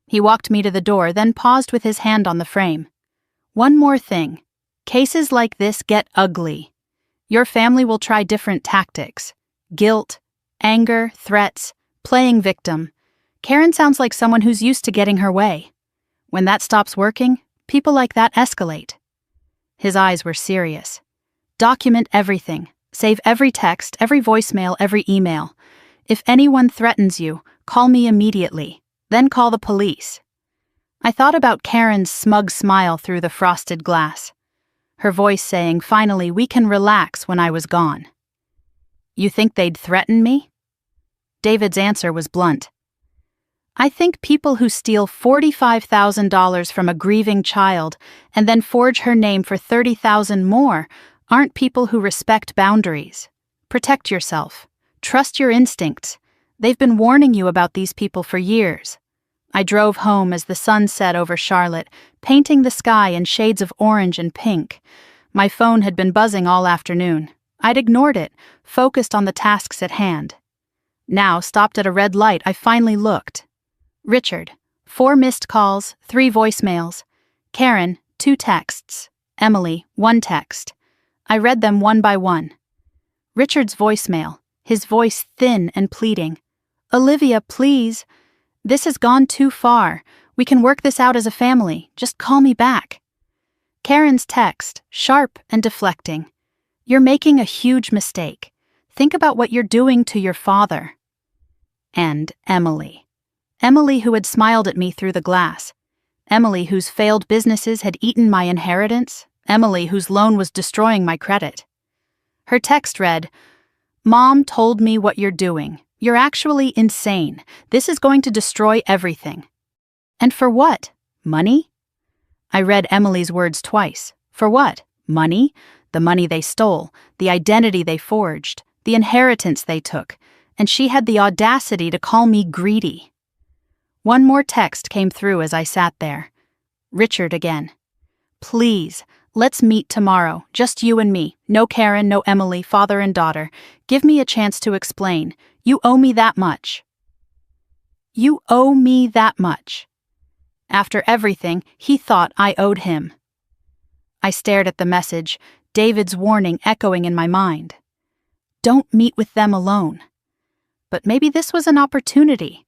He walked me to the door, then paused with his hand on the frame. One more thing. Cases like this get ugly. Your family will try different tactics. Guilt, anger, threats, playing victim. Karen sounds like someone who's used to getting her way. When that stops working, people like that escalate. His eyes were serious. Document everything. Save every text, every voicemail, every email. If anyone threatens you, call me immediately. Then call the police. I thought about Karen's smug smile through the frosted glass. Her voice saying, finally, we can relax when I was gone. You think they'd threaten me? David's answer was blunt. I think people who steal $45,000 from a grieving child and then forge her name for $30,000 more aren't people who respect boundaries. Protect yourself. Trust your instincts. They've been warning you about these people for years. I drove home as the sun set over Charlotte, painting the sky in shades of orange and pink. My phone had been buzzing all afternoon. I'd ignored it, focused on the tasks at hand. Now, stopped at a red light, I finally looked. Richard, 4 missed calls, 3 voicemails. Karen, 2 texts. Emily, 1 text. I read them one by one. Richard's voicemail, his voice thin and pleading. Olivia, please. This has gone too far. We can work this out as a family. Just call me back. Karen's text, sharp and deflecting. You're making a huge mistake. Think about what you're doing to your father. And Emily. Emily, who had smiled at me through the glass. Emily, whose failed businesses had eaten my inheritance. Emily, whose loan was destroying my credit. Her text read, Mom told me what you're doing. You're actually insane. This is going to destroy everything. And for what? Money? I read Emily's words twice. For what? Money? The money they stole, the identity they forged, the inheritance they took, and she had the audacity to call me greedy. One more text came through as I sat there. Richard again. Please, let's meet tomorrow, just you and me. No Karen, no Emily, father and daughter. Give me a chance to explain. You owe me that much. You owe me that much. After everything, he thought I owed him. I stared at the message, David's warning echoing in my mind. Don't meet with them alone. But maybe this was an opportunity,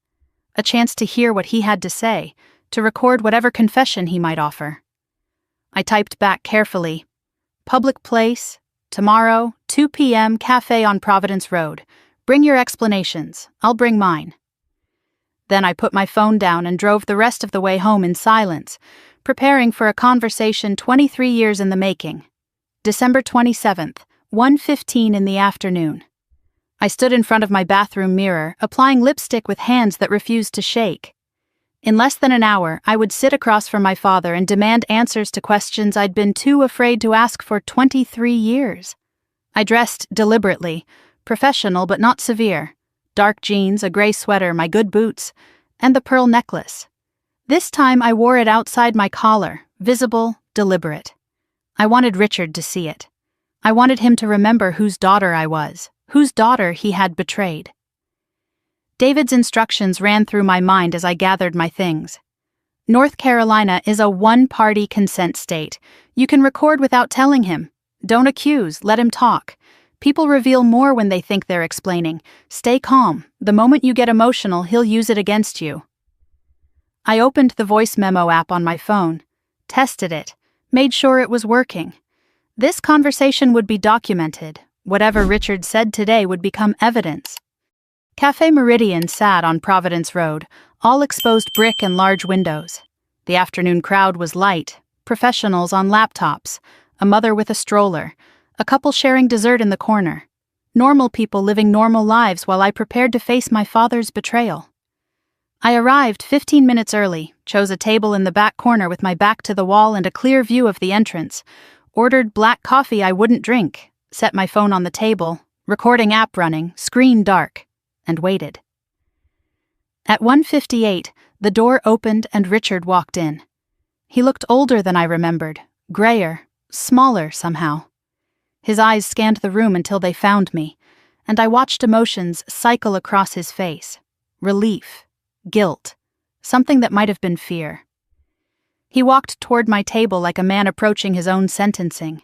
a chance to hear what he had to say, to record whatever confession he might offer. I typed back carefully. Public place, tomorrow, 2 p.m., cafe on Providence Road. Bring your explanations. I'll bring mine. Then I put my phone down and drove the rest of the way home in silence, preparing for a conversation 23 years in the making. December 27th, 1:15 in the afternoon. I stood in front of my bathroom mirror, applying lipstick with hands that refused to shake. In less than an hour, I would sit across from my father and demand answers to questions I'd been too afraid to ask for 23 years. I dressed deliberately, professional but not severe. Dark jeans, a gray sweater, my good boots, and the pearl necklace. This time I wore it outside my collar, visible, deliberate. I wanted Richard to see it. I wanted him to remember whose daughter I was, whose daughter he had betrayed. David's instructions ran through my mind as I gathered my things. North Carolina is a one-party consent state. You can record without telling him. Don't accuse, let him talk. People reveal more when they think they're explaining. Stay calm. The moment you get emotional, he'll use it against you. I opened the voice memo app on my phone, tested it, made sure it was working. This conversation would be documented. Whatever Richard said today would become evidence. Café Meridian sat on Providence Road, all exposed brick and large windows. The afternoon crowd was light, professionals on laptops, a mother with a stroller, a couple sharing dessert in the corner. Normal people living normal lives while I prepared to face my father's betrayal. I arrived 15 minutes early, chose a table in the back corner with my back to the wall and a clear view of the entrance, ordered black coffee I wouldn't drink, set my phone on the table, recording app running, screen dark, and waited. At 1:58, the door opened and Richard walked in. He looked older than I remembered, grayer, smaller somehow. His eyes scanned the room until they found me, and I watched emotions cycle across his face. Relief, guilt, something that might have been fear. He walked toward my table like a man approaching his own sentencing.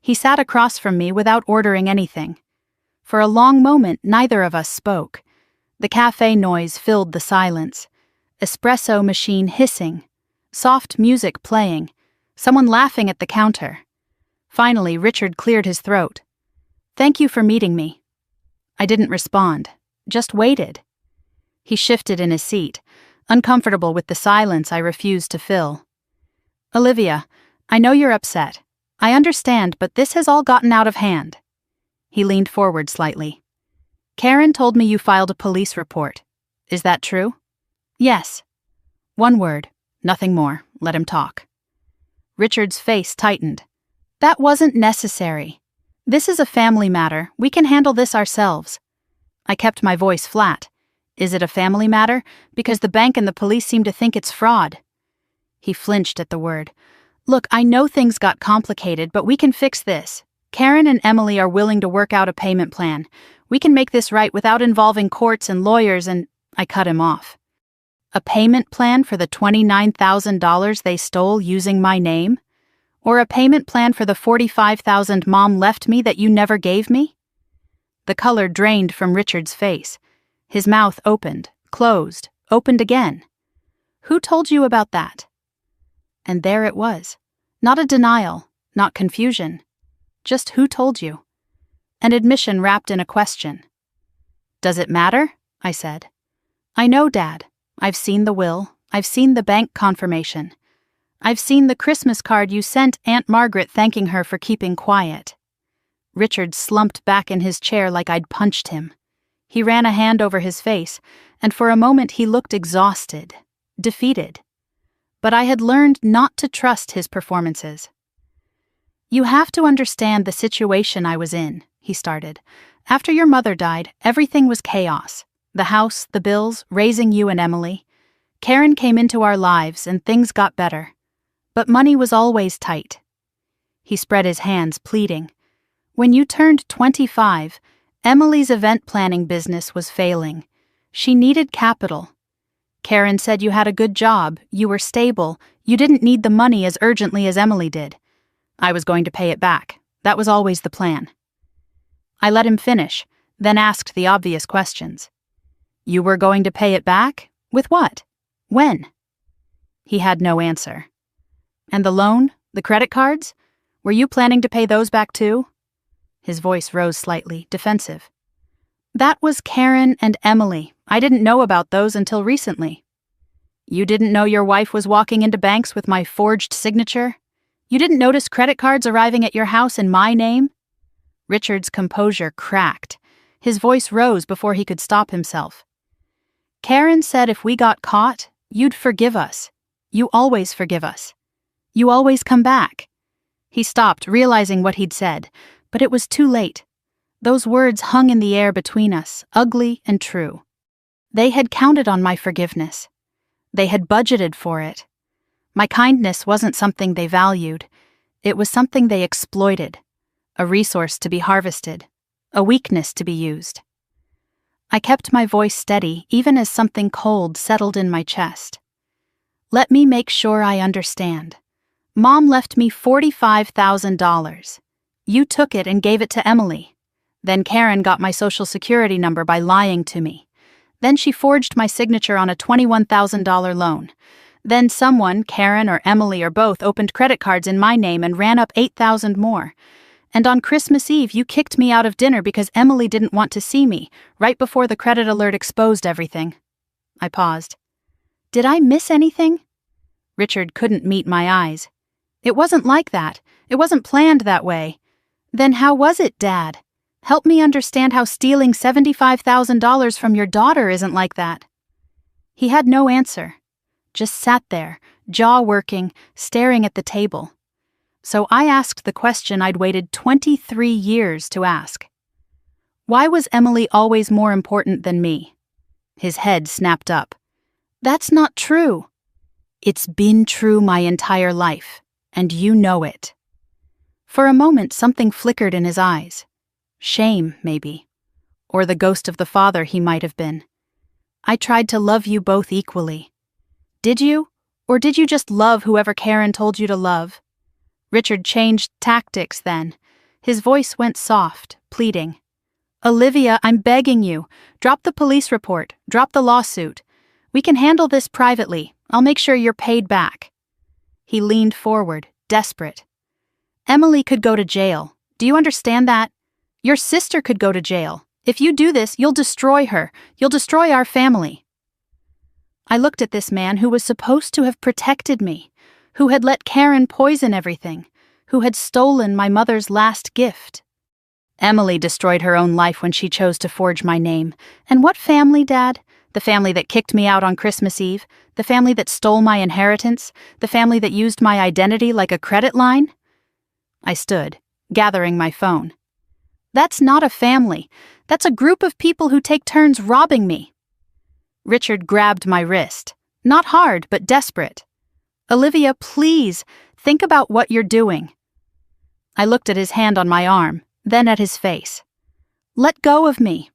He sat across from me without ordering anything. For a long moment, neither of us spoke. The cafe noise filled the silence. Espresso machine hissing, soft music playing, someone laughing at the counter. Finally, Richard cleared his throat. "Thank you for meeting me." I didn't respond, just waited. He shifted in his seat, uncomfortable with the silence I refused to fill. "Olivia, I know you're upset. I understand, but this has all gotten out of hand." He leaned forward slightly. "Karen told me you filed a police report. Is that true?" "Yes." One word, nothing more. Let him talk. Richard's face tightened. "That wasn't necessary. This is a family matter. We can handle this ourselves." I kept my voice flat. "Is it a family matter? Because the bank and the police seem to think it's fraud." He flinched at the word. "Look, I know things got complicated, but we can fix this. Karen and Emily are willing to work out a payment plan. We can make this right without involving courts and lawyers and—" I cut him off. "A payment plan for the $29,000 they stole using my name? Or a payment plan for the $45,000 Mom left me that you never gave me?" The color drained from Richard's face. His mouth opened, closed, opened again. "Who told you about that?" And there it was. Not a denial, not confusion. Just who told you? An admission wrapped in a question. "Does it matter?" I said. "I know, Dad. I've seen the will. I've seen the bank confirmation. I've seen the Christmas card you sent Aunt Margaret thanking her for keeping quiet." Richard slumped back in his chair like I'd punched him. He ran a hand over his face, and for a moment he looked exhausted, defeated. But I had learned not to trust his performances. "You have to understand the situation I was in," he started. "After your mother died, everything was chaos. The house, the bills, raising you and Emily. Karen came into our lives and things got better. But money was always tight." He spread his hands, pleading. "When you turned 25, Emily's event planning business was failing. She needed capital. Karen said you had a good job, you were stable, you didn't need the money as urgently as Emily did. I was going to pay it back. That was always the plan." I let him finish, then asked the obvious questions. "You were going to pay it back? With what? When?" He had no answer. "And the loan? The credit cards? Were you planning to pay those back too?" His voice rose slightly, defensive. "That was Karen and Emily. I didn't know about those until recently." "You didn't know your wife was walking into banks with my forged signature? You didn't notice credit cards arriving at your house in my name?" Richard's composure cracked. His voice rose before he could stop himself. "Karen said if we got caught, you'd forgive us. You always forgive us. You always come back." He stopped, realizing what he'd said, but it was too late. Those words hung in the air between us, ugly and true. They had counted on my forgiveness. They had budgeted for it. My kindness wasn't something they valued. It was something they exploited, a resource to be harvested, a weakness to be used. I kept my voice steady, even as something cold settled in my chest. "Let me make sure I understand. Mom left me $45,000. You took it and gave it to Emily. Then Karen got my social security number by lying to me. Then she forged my signature on a $21,000 loan. Then someone, Karen or Emily or both, opened credit cards in my name and ran up $8,000 more. And on Christmas Eve, you kicked me out of dinner because Emily didn't want to see me, right before the credit alert exposed everything. I paused. Did I miss anything? Richard couldn't meet my eyes. It wasn't like that. It wasn't planned that way. Then how was it, Dad? Help me understand how stealing $75,000 from your daughter isn't like that. He had no answer. Just sat there, jaw working, staring at the table. So I asked the question I'd waited 23 years to ask. Why was Emily always more important than me? His head snapped up. That's not true. It's been true my entire life, and you know it. For a moment, something flickered in his eyes. Shame, maybe. Or the ghost of the father he might have been. I tried to love you both equally. Did you? Or did you just love whoever Karen told you to love? Richard changed tactics then. His voice went soft, pleading. Olivia, I'm begging you. Drop the police report. Drop the lawsuit. We can handle this privately. I'll make sure you're paid back. He leaned forward, desperate. Emily could go to jail. Do you understand that? Your sister could go to jail. If you do this, you'll destroy her. You'll destroy our family. I looked at this man who was supposed to have protected me, who had let Karen poison everything, who had stolen my mother's last gift. Emily destroyed her own life when she chose to forge my name. And what family, Dad? The family that kicked me out on Christmas Eve? The family that stole my inheritance? The family that used my identity like a credit line? I stood, gathering my phone. That's not a family. That's a group of people who take turns robbing me. Richard grabbed my wrist. Not hard, but desperate. Olivia, please, think about what you're doing. I looked at his hand on my arm, then at his face. Let go of me.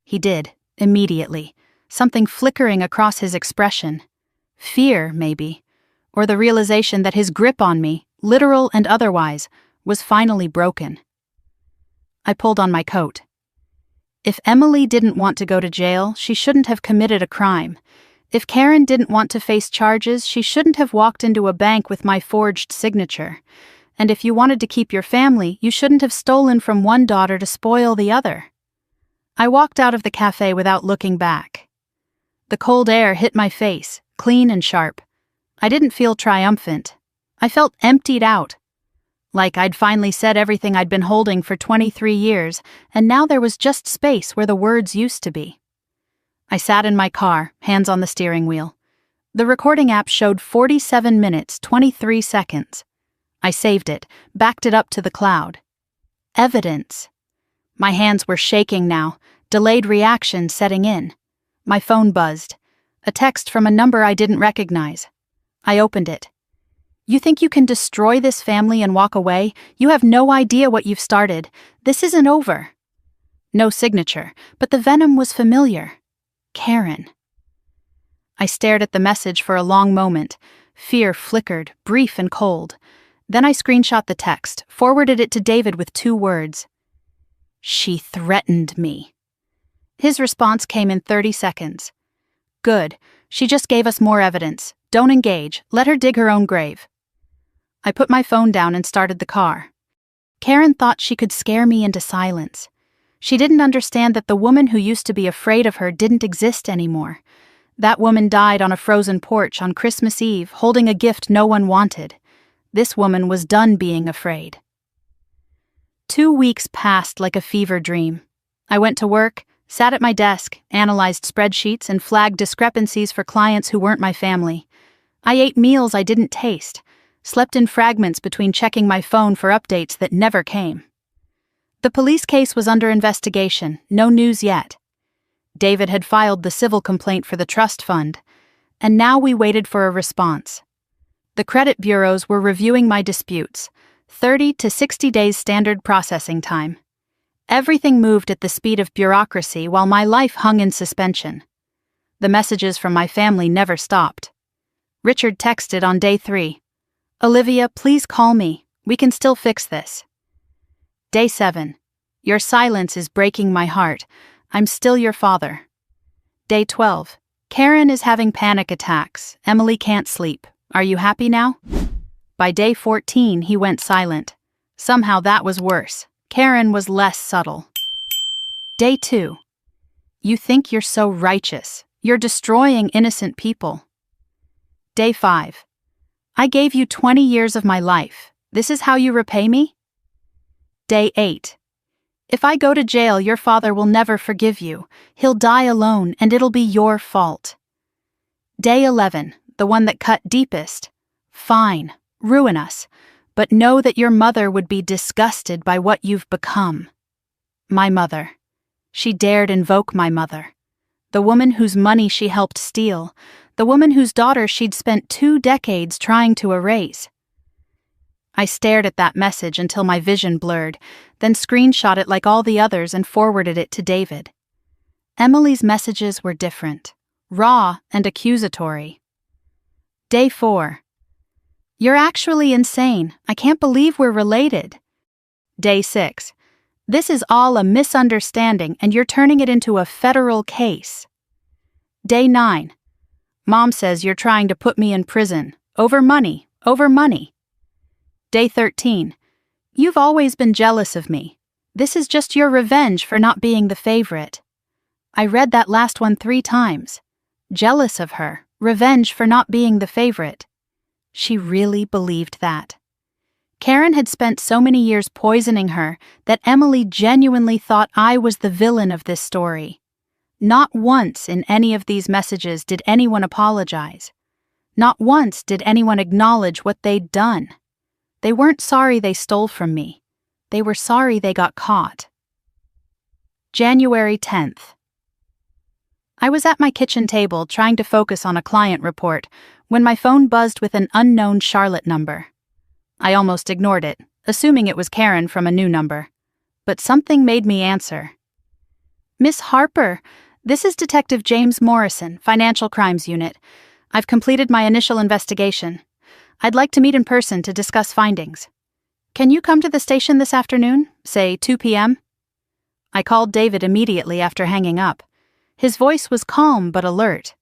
He did, immediately, something flickering across his expression. Fear, maybe, or the realization that his grip on me, literal and otherwise, was finally broken. I pulled on my coat. If Emily didn't want to go to jail, she shouldn't have committed a crime. If Karen didn't want to face charges, she shouldn't have walked into a bank with my forged signature. And if you wanted to keep your family, you shouldn't have stolen from one daughter to spoil the other. I walked out of the cafe without looking back. The cold air hit my face, clean and sharp. I didn't feel triumphant. I felt emptied out. Like I'd finally said everything I'd been holding for 23 years, and now there was just space where the words used to be. I sat in my car, hands on the steering wheel. The recording app showed 47 minutes, 23 seconds. I saved it, backed it up to the cloud. Evidence. My hands were shaking now, delayed reaction setting in. My phone buzzed. A text from a number I didn't recognize. I opened it. You think you can destroy this family and walk away? You have no idea what you've started. This isn't over. No signature, but the venom was familiar. Karen. I stared at the message for a long moment. Fear flickered, brief and cold. Then I screenshot the text, forwarded it to David with 2 words. She threatened me. His response came in 30 seconds. Good. She just gave us more evidence. Don't engage. Let her dig her own grave. I put my phone down and started the car. Karen thought she could scare me into silence. She didn't understand that the woman who used to be afraid of her didn't exist anymore. That woman died on a frozen porch on Christmas Eve, holding a gift no one wanted. This woman was done being afraid. 2 weeks passed like a fever dream. I went to work, sat at my desk, analyzed spreadsheets, and flagged discrepancies for clients who weren't my family. I ate meals I didn't taste, slept in fragments between checking my phone for updates that never came. The police case was under investigation, no news yet. David had filed the civil complaint for the trust fund, and now we waited for a response. The credit bureaus were reviewing my disputes, 30 to 60 days standard processing time. Everything moved at the speed of bureaucracy while my life hung in suspension. The messages from my family never stopped. Richard texted on day 3. Olivia, please call me. We can still fix this. Day 7. Your silence is breaking my heart. I'm still your father. Day 12. Karen is having panic attacks. Emily can't sleep. Are you happy now? By day 14, he went silent. Somehow that was worse. Karen was less subtle. Day 2. You think you're so righteous. You're destroying innocent people. Day 5. I gave you 20 years of my life. This is how you repay me? Day 8. If I go to jail, your father will never forgive you. He'll die alone, and it'll be your fault. Day 11, the one that cut deepest. Fine, ruin us, but know that your mother would be disgusted by what you've become. My mother. She dared invoke my mother. The woman whose money she helped steal. The woman whose daughter she'd spent 2 decades trying to erase. I stared at that message until my vision blurred, then screenshot it like all the others and forwarded it to David. Emily's messages were different, raw and accusatory. Day 4. You're actually insane. I can't believe we're related. Day 6. This is all a misunderstanding and you're turning it into a federal case. Day 9. Mom says you're trying to put me in prison. Over money, over money. Day 13. You've always been jealous of me. This is just your revenge for not being the favorite. I read that last one 3 times. Jealous of her, revenge for not being the favorite. She really believed that. Karen had spent so many years poisoning her that Emily genuinely thought I was the villain of this story. Not once in any of these messages did anyone apologize. Not once did anyone acknowledge what they'd done. They weren't sorry they stole from me. They were sorry they got caught. January 10th. I was at my kitchen table trying to focus on a client report when my phone buzzed with an unknown Charlotte number. I almost ignored it, assuming it was Karen from a new number. But something made me answer. Miss Harper, this is Detective James Morrison, Financial Crimes Unit. I've completed my initial investigation. I'd like to meet in person to discuss findings. Can you come to the station this afternoon, say 2 p.m.? I called David immediately after hanging up. His voice was calm but alert.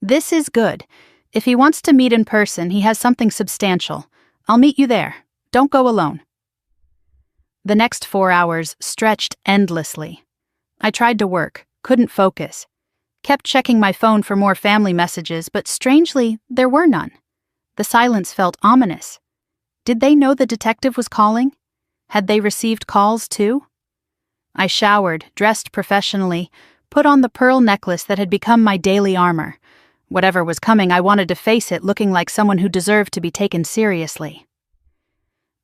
This is good. If he wants to meet in person, he has something substantial. I'll meet you there. Don't go alone. The next 4 hours stretched endlessly. I tried to work, couldn't focus. Kept checking my phone for more family messages, but strangely, there were none. The silence felt ominous. Did they know the detective was calling? Had they received calls too? I showered, dressed professionally, put on the pearl necklace that had become my daily armor. Whatever was coming, I wanted to face it looking like someone who deserved to be taken seriously.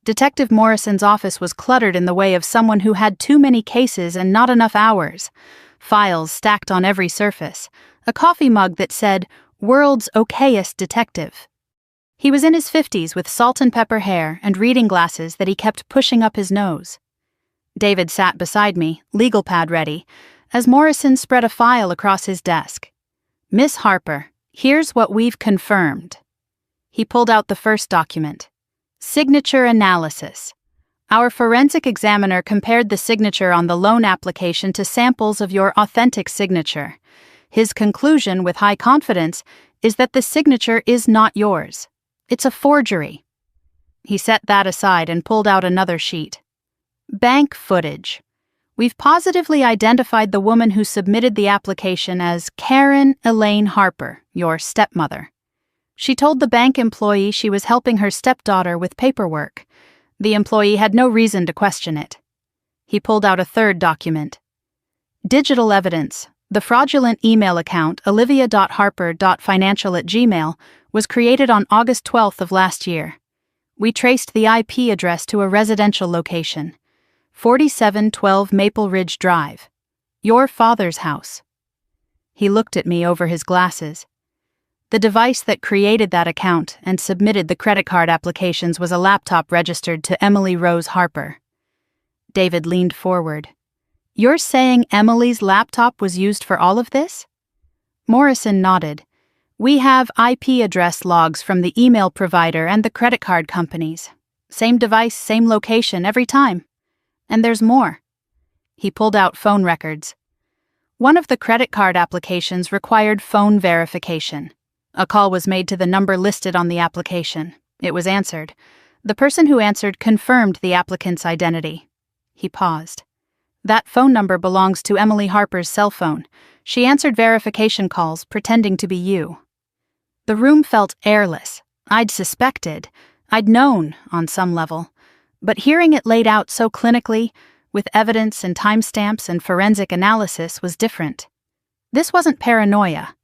Detective Morrison's office was cluttered in the way of someone who had too many cases and not enough hours. Files stacked on every surface. A coffee mug that said, "World's Okayest Detective." He was in his 50s with salt and pepper hair and reading glasses that he kept pushing up his nose. David sat beside me, legal pad ready, as Morrison spread a file across his desk. "Miss Harper, here's what we've confirmed." He pulled out the first document. Signature analysis. Our forensic examiner compared the signature on the loan application to samples of your authentic signature. His conclusion, with high confidence, is that the signature is not yours. It's a forgery. He set that aside and pulled out another sheet. Bank footage. We've positively identified the woman who submitted the application as Karen Elaine Harper, your stepmother. She told the bank employee she was helping her stepdaughter with paperwork. The employee had no reason to question it. He pulled out a third document. Digital evidence. The fraudulent email account olivia.harper.financial@gmail was created on August 12th of last year. We traced the IP address to a residential location, 4712 Maple Ridge Drive, your father's house. He looked at me over his glasses. The device that created that account and submitted the credit card applications was a laptop registered to Emily Rose Harper. David leaned forward. You're saying Emily's laptop was used for all of this? Morrison nodded. We have IP address logs from the email provider and the credit card companies. Same device, same location every time. And there's more. He pulled out phone records. One of the credit card applications required phone verification. A call was made to the number listed on the application. It was answered. The person who answered confirmed the applicant's identity. He paused. That phone number belongs to Emily Harper's cell phone. She answered verification calls, pretending to be you. The room felt airless. I'd suspected. I'd known, on some level. But hearing it laid out so clinically, with evidence and timestamps and forensic analysis, was different. This wasn't paranoia.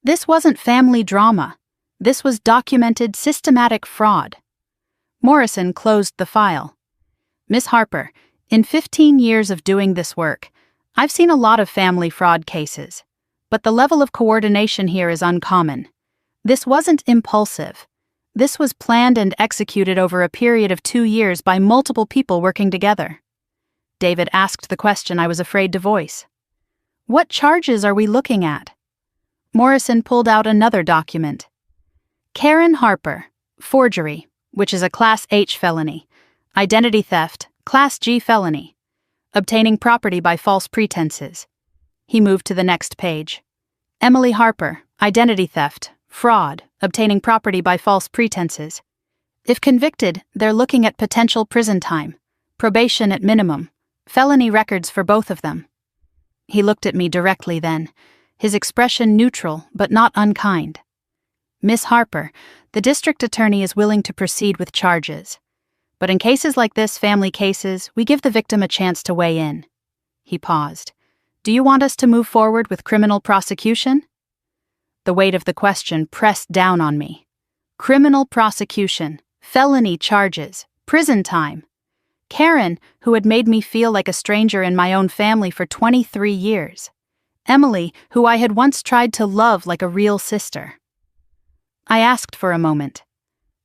This wasn't family drama. This was documented, systematic fraud. Morrison closed the file. Miss Harper, in 15 years of doing this work, I've seen a lot of family fraud cases, but the level of coordination here is uncommon. This wasn't impulsive. This was planned and executed over a period of 2 years by multiple people working together. David asked the question I was afraid to voice. What charges are we looking at? Morrison pulled out another document. Karen Harper, forgery, which is a Class H felony. Identity theft, Class G felony. Obtaining property by false pretenses. He moved to the next page. Emily Harper, identity theft, fraud, obtaining property by false pretenses. If convicted, they're looking at potential prison time, probation at minimum, felony records for both of them. He looked at me directly then, his expression neutral but not unkind. Miss Harper, the district attorney is willing to proceed with charges. But in cases like this, family cases, we give the victim a chance to weigh in. He paused. Do you want us to move forward with criminal prosecution? The weight of the question pressed down on me. Criminal prosecution, felony charges, prison time. Karen, who had made me feel like a stranger in my own family for 23 years. Emily, who I had once tried to love like a real sister. I asked for a moment.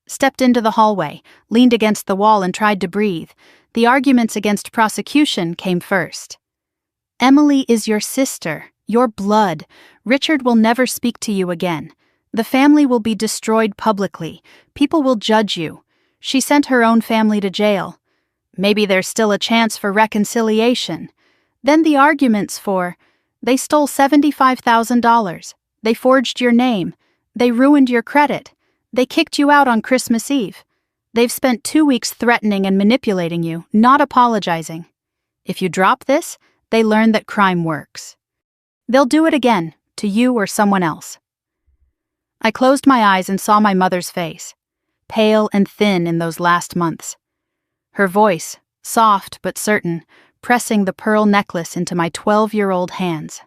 Stepped into the hallway, leaned against the wall and tried to breathe. The arguments against prosecution came first. Emily is your sister, your blood. Richard will never speak to you again. The family will be destroyed publicly. People will judge you. She sent her own family to jail. Maybe there's still a chance for reconciliation. Then the arguments for, they stole $75,000. They forged your name. They ruined your credit. They kicked you out on Christmas Eve. They've spent 2 weeks threatening and manipulating you, not apologizing. If you drop this, they learn that crime works. They'll do it again, to you or someone else. I closed my eyes and saw my mother's face, pale and thin in those last months. Her voice, soft but certain, pressing the pearl necklace into my 12-year-old hands.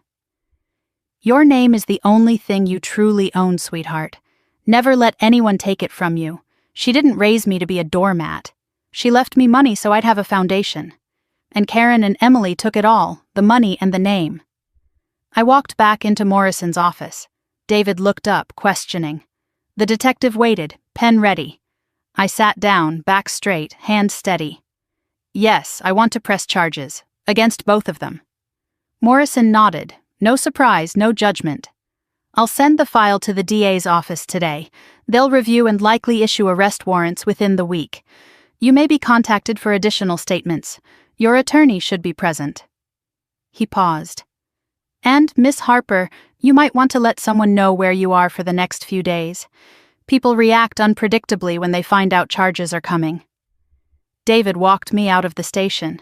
Your name is the only thing you truly own, sweetheart. Never let anyone take it from you. She didn't raise me to be a doormat. She left me money so I'd have a foundation. And Karen and Emily took it all, the money and the name. I walked back into Morrison's office. David looked up, questioning. The detective waited, pen ready. I sat down, back straight, hand steady. Yes, I want to press charges, against both of them. Morrison nodded. No surprise, no judgment. I'll send the file to the DA's office today. They'll review and likely issue arrest warrants within the week. You may be contacted for additional statements. Your attorney should be present. He paused. And, Miss Harper, you might want to let someone know where you are for the next few days. People react unpredictably when they find out charges are coming. David walked me out of the station.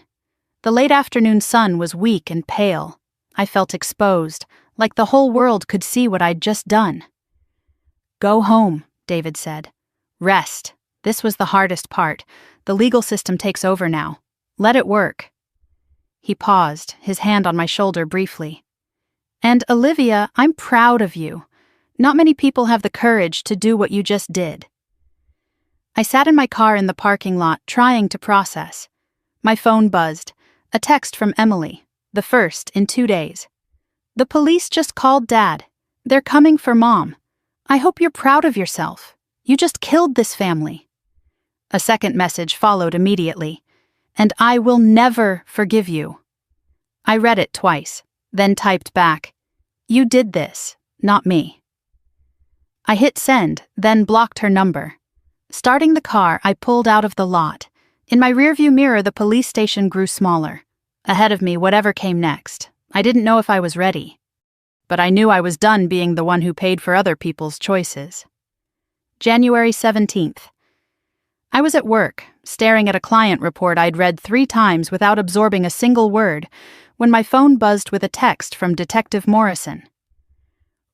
The late afternoon sun was weak and pale. I felt exposed, like the whole world could see what I'd just done. Go home, David said. Rest. This was the hardest part. The legal system takes over now. Let it work. He paused, his hand on my shoulder briefly. And Olivia, I'm proud of you. Not many people have the courage to do what you just did. I sat in my car in the parking lot, trying to process. My phone buzzed. A text from Emily, the first in 2 days. The police just called Dad. They're coming for Mom. I hope you're proud of yourself. You just killed this family. A second message followed immediately. And I will never forgive you. I read it twice, then typed back. You did this, not me. I hit send, then blocked her number. Starting the car, I pulled out of the lot. In my rearview mirror, the police station grew smaller. Ahead of me, whatever came next. I didn't know if I was ready. But I knew I was done being the one who paid for other people's choices. January 17th. I was at work, staring at a client report I'd read 3 times without absorbing a single word, when my phone buzzed with a text from Detective Morrison.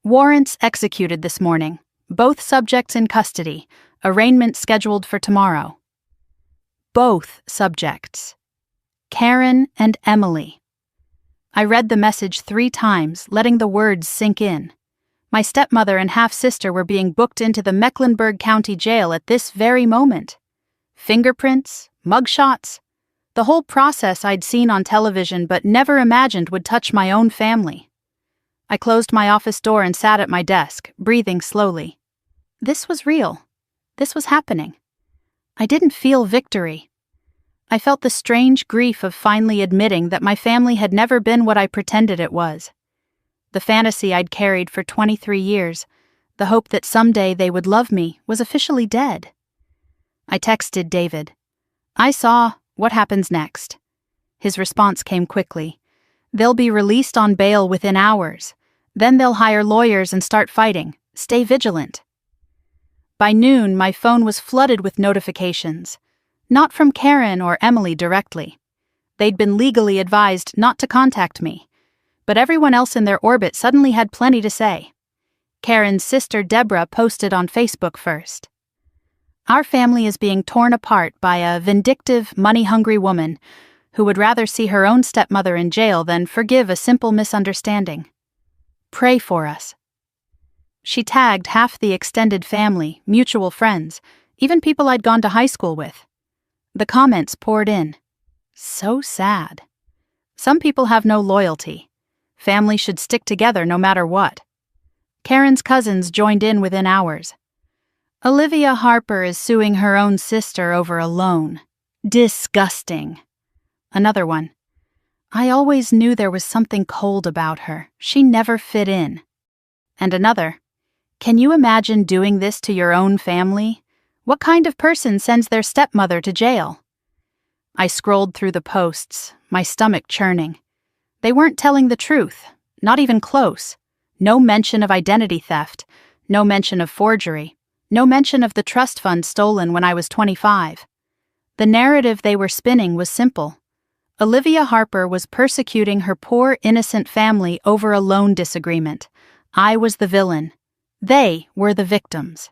Warrants executed this morning. Both subjects in custody. Arraignment scheduled for tomorrow. Both subjects. Karen and Emily. I read the message 3 times, letting the words sink in. My stepmother and half-sister were being booked into the Mecklenburg County Jail at this very moment. Fingerprints, mugshots, the whole process I'd seen on television but never imagined would touch my own family. I closed my office door and sat at my desk, breathing slowly. This was real. This was happening. I didn't feel victory. I felt the strange grief of finally admitting that my family had never been what I pretended it was. The fantasy I'd carried for 23 years, the hope that someday they would love me, was officially dead. I texted David. I saw what happens next. His response came quickly. They'll be released on bail within hours. Then they'll hire lawyers and start fighting. Stay vigilant. By noon, my phone was flooded with notifications. Not from Karen or Emily directly. They'd been legally advised not to contact me. But everyone else in their orbit suddenly had plenty to say. Karen's sister Deborah posted on Facebook first. Our family is being torn apart by a vindictive, money-hungry woman who would rather see her own stepmother in jail than forgive a simple misunderstanding. Pray for us. She tagged half the extended family, mutual friends, even people I'd gone to high school with. The comments poured in. So sad. Some people have no loyalty. Family should stick together no matter what. Karen's cousins joined in within hours. Olivia Harper is suing her own sister over a loan. Disgusting. Another one. I always knew there was something cold about her. She never fit in. And another. Can you imagine doing this to your own family? What kind of person sends their stepmother to jail? I scrolled through the posts, my stomach churning. They weren't telling the truth, not even close. No mention of identity theft, no mention of forgery, no mention of the trust fund stolen when I was 25. The narrative they were spinning was simple. Olivia Harper was persecuting her poor, innocent family over a loan disagreement. I was the villain. They were the victims.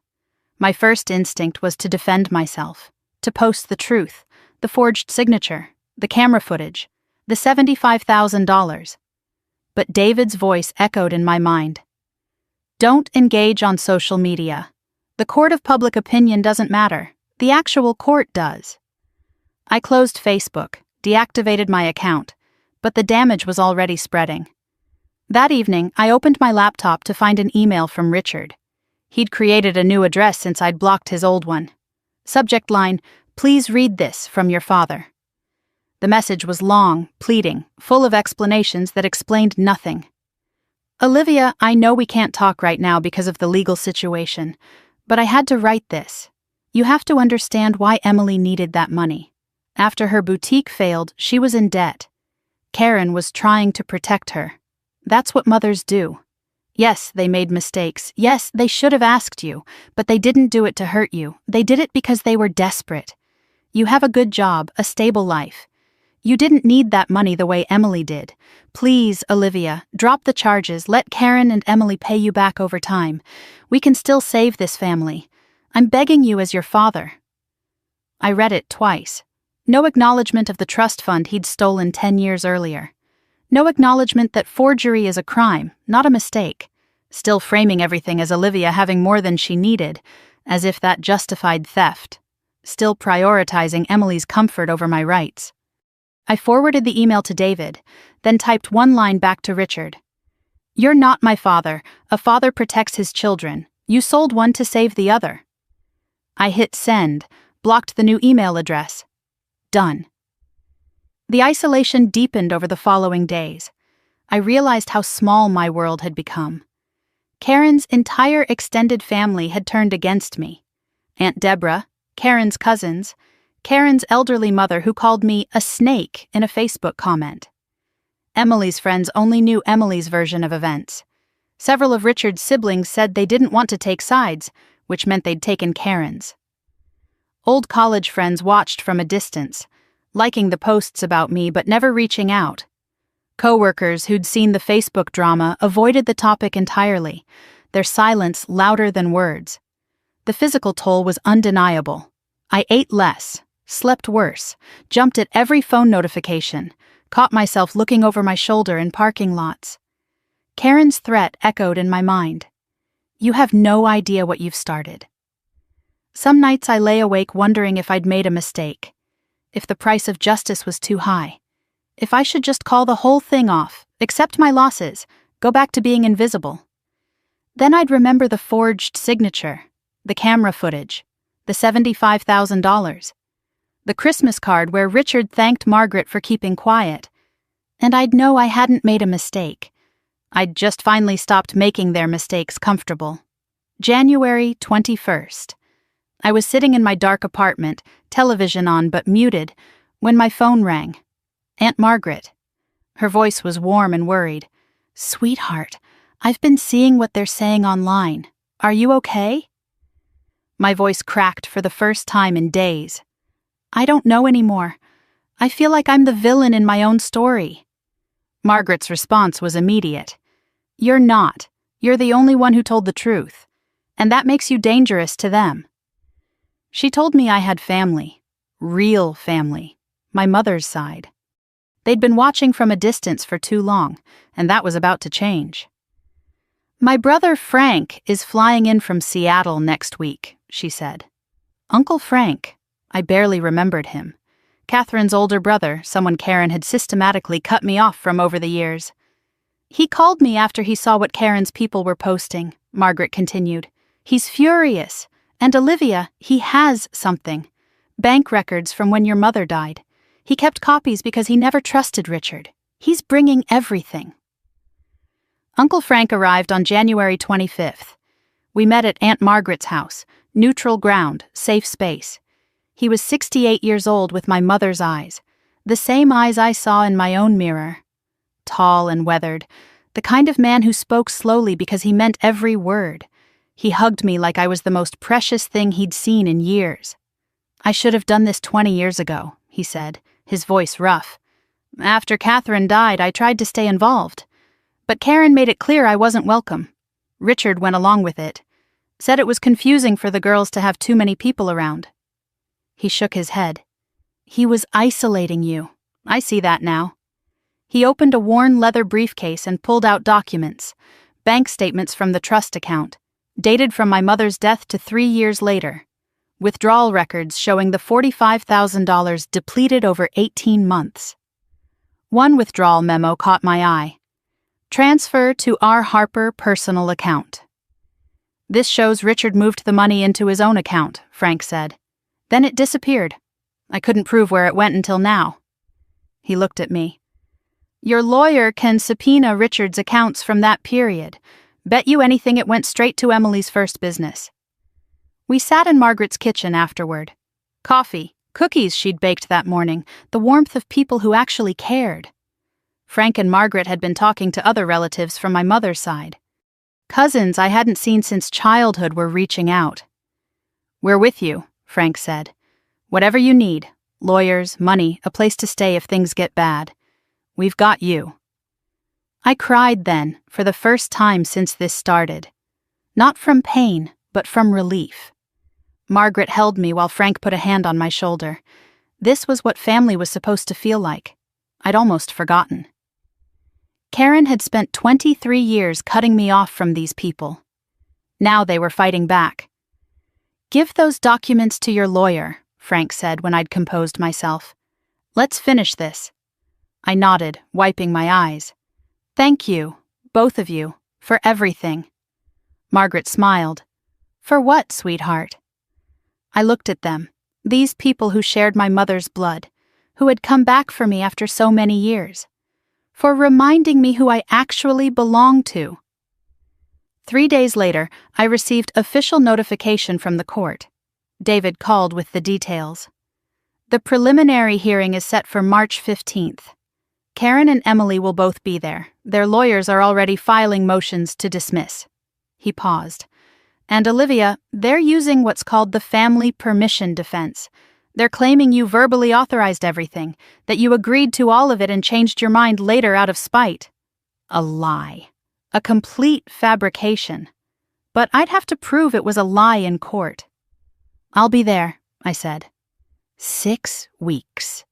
My first instinct was to defend myself, to post the truth, the forged signature, the camera footage, the $75,000. But David's voice echoed in my mind. Don't engage on social media. The court of public opinion doesn't matter. The actual court does. I closed Facebook, deactivated my account, but the damage was already spreading. That evening, I opened my laptop to find an email from Richard. He'd created a new address since I'd blocked his old one. Subject line, "Please read this from your father." The message was long, pleading, full of explanations that explained nothing. Olivia, I know we can't talk right now because of the legal situation, but I had to write this. You have to understand why Emily needed that money. After her boutique failed, she was in debt. Karen was trying to protect her. That's what mothers do. Yes, they made mistakes. Yes, they should have asked you, but they didn't do it to hurt you. They did it because they were desperate. You have a good job, a stable life. You didn't need that money the way Emily did. Please, Olivia, drop the charges. Let Karen and Emily pay you back over time. We can still save this family. I'm begging you as your father. I read it twice. No acknowledgement of the trust fund he'd stolen 10 years earlier. No acknowledgement that forgery is a crime, not a mistake. Still framing everything as Olivia having more than she needed, as if that justified theft. Still prioritizing Emily's comfort over my rights. I forwarded the email to David, then typed one line back to Richard. You're not my father. A father protects his children. You sold one to save the other. I hit send, blocked the new email address. Done. The isolation deepened over the following days. I realized how small my world had become. Karen's entire extended family had turned against me. Aunt Deborah, Karen's cousins, Karen's elderly mother who called me a snake in a Facebook comment. Emily's friends only knew Emily's version of events. Several of Richard's siblings said they didn't want to take sides, which meant they'd taken Karen's. Old college friends watched from a distance, liking the posts about me but never reaching out. Co-workers who'd seen the Facebook drama avoided the topic entirely, their silence louder than words. The physical toll was undeniable. I ate less, slept worse, jumped at every phone notification, caught myself looking over my shoulder in parking lots. Karen's threat echoed in my mind. You have no idea what you've started. Some nights I lay awake wondering if I'd made a mistake, if the price of justice was too high, if I should just call the whole thing off, accept my losses, go back to being invisible. Then I'd remember the forged signature, the camera footage, the $75,000, the Christmas card where Richard thanked Margaret for keeping quiet, and I'd know I hadn't made a mistake. I'd just finally stopped making their mistakes comfortable. January 21st. I was sitting in my dark apartment, television on but muted, when my phone rang. Aunt Margaret. Her voice was warm and worried. "Sweetheart, I've been seeing what they're saying online. Are you okay?" My voice cracked for the first time in days. I don't know anymore. I feel like I'm the villain in my own story. Margaret's response was immediate. You're not. You're the only one who told the truth. And that makes you dangerous to them. She told me I had family. Real family. My mother's side. They'd been watching from a distance for too long, and that was about to change. My brother Frank is flying in from Seattle next week, she said. Uncle Frank. I barely remembered him. Catherine's older brother, someone Karen had systematically cut me off from over the years. He called me after he saw what Karen's people were posting, Margaret continued. He's furious. And Olivia, he has something. Bank records from when your mother died. He kept copies because he never trusted Richard. He's bringing everything. Uncle Frank arrived on January 25th. We met at Aunt Margaret's house, neutral ground, safe space. He was 68 years old with my mother's eyes, the same eyes I saw in my own mirror. Tall and weathered, the kind of man who spoke slowly because he meant every word. He hugged me like I was the most precious thing he'd seen in years. I should have done this 20 years ago, he said, his voice rough. After Catherine died, I tried to stay involved. But Karen made it clear I wasn't welcome. Richard went along with it. Said it was confusing for the girls to have too many people around. He shook his head. He was isolating you. I see that now. He opened a worn leather briefcase and pulled out documents, bank statements from the trust account, dated from my mother's death to 3 years later. Withdrawal records showing the $45,000 depleted over 18 months. One withdrawal memo caught my eye. Transfer to R. Harper personal account. This shows Richard moved the money into his own account, Frank said. Then it disappeared. I couldn't prove where it went until now. He looked at me. Your lawyer can subpoena Richard's accounts from that period. Bet you anything it went straight to Emily's first business. We sat in Margaret's kitchen afterward. Coffee, cookies she'd baked that morning, the warmth of people who actually cared. Frank and Margaret had been talking to other relatives from my mother's side. Cousins I hadn't seen since childhood were reaching out. We're with you, Frank said. Whatever you need, lawyers, money, a place to stay if things get bad. We've got you. I cried then, for the first time since this started. Not from pain, but from relief. Margaret held me while Frank put a hand on my shoulder. This was what family was supposed to feel like. I'd almost forgotten. Karen had spent 23 years cutting me off from these people. Now they were fighting back. Give those documents to your lawyer, Frank said when I'd composed myself. Let's finish this. I nodded, wiping my eyes. Thank you, both of you, for everything. Margaret smiled. For what, sweetheart? I looked at them, these people who shared my mother's blood, who had come back for me after so many years, for reminding me who I actually belonged to. 3 days later, I received official notification from the court. David called with the details. The preliminary hearing is set for March 15th. Karen and Emily will both be there. Their lawyers are already filing motions to dismiss." He paused. "And Olivia, they're using what's called the family permission defense. They're claiming you verbally authorized everything, that you agreed to all of it and changed your mind later out of spite." A lie. A complete fabrication. But I'd have to prove it was a lie in court. "I'll be there," I said. 6 weeks.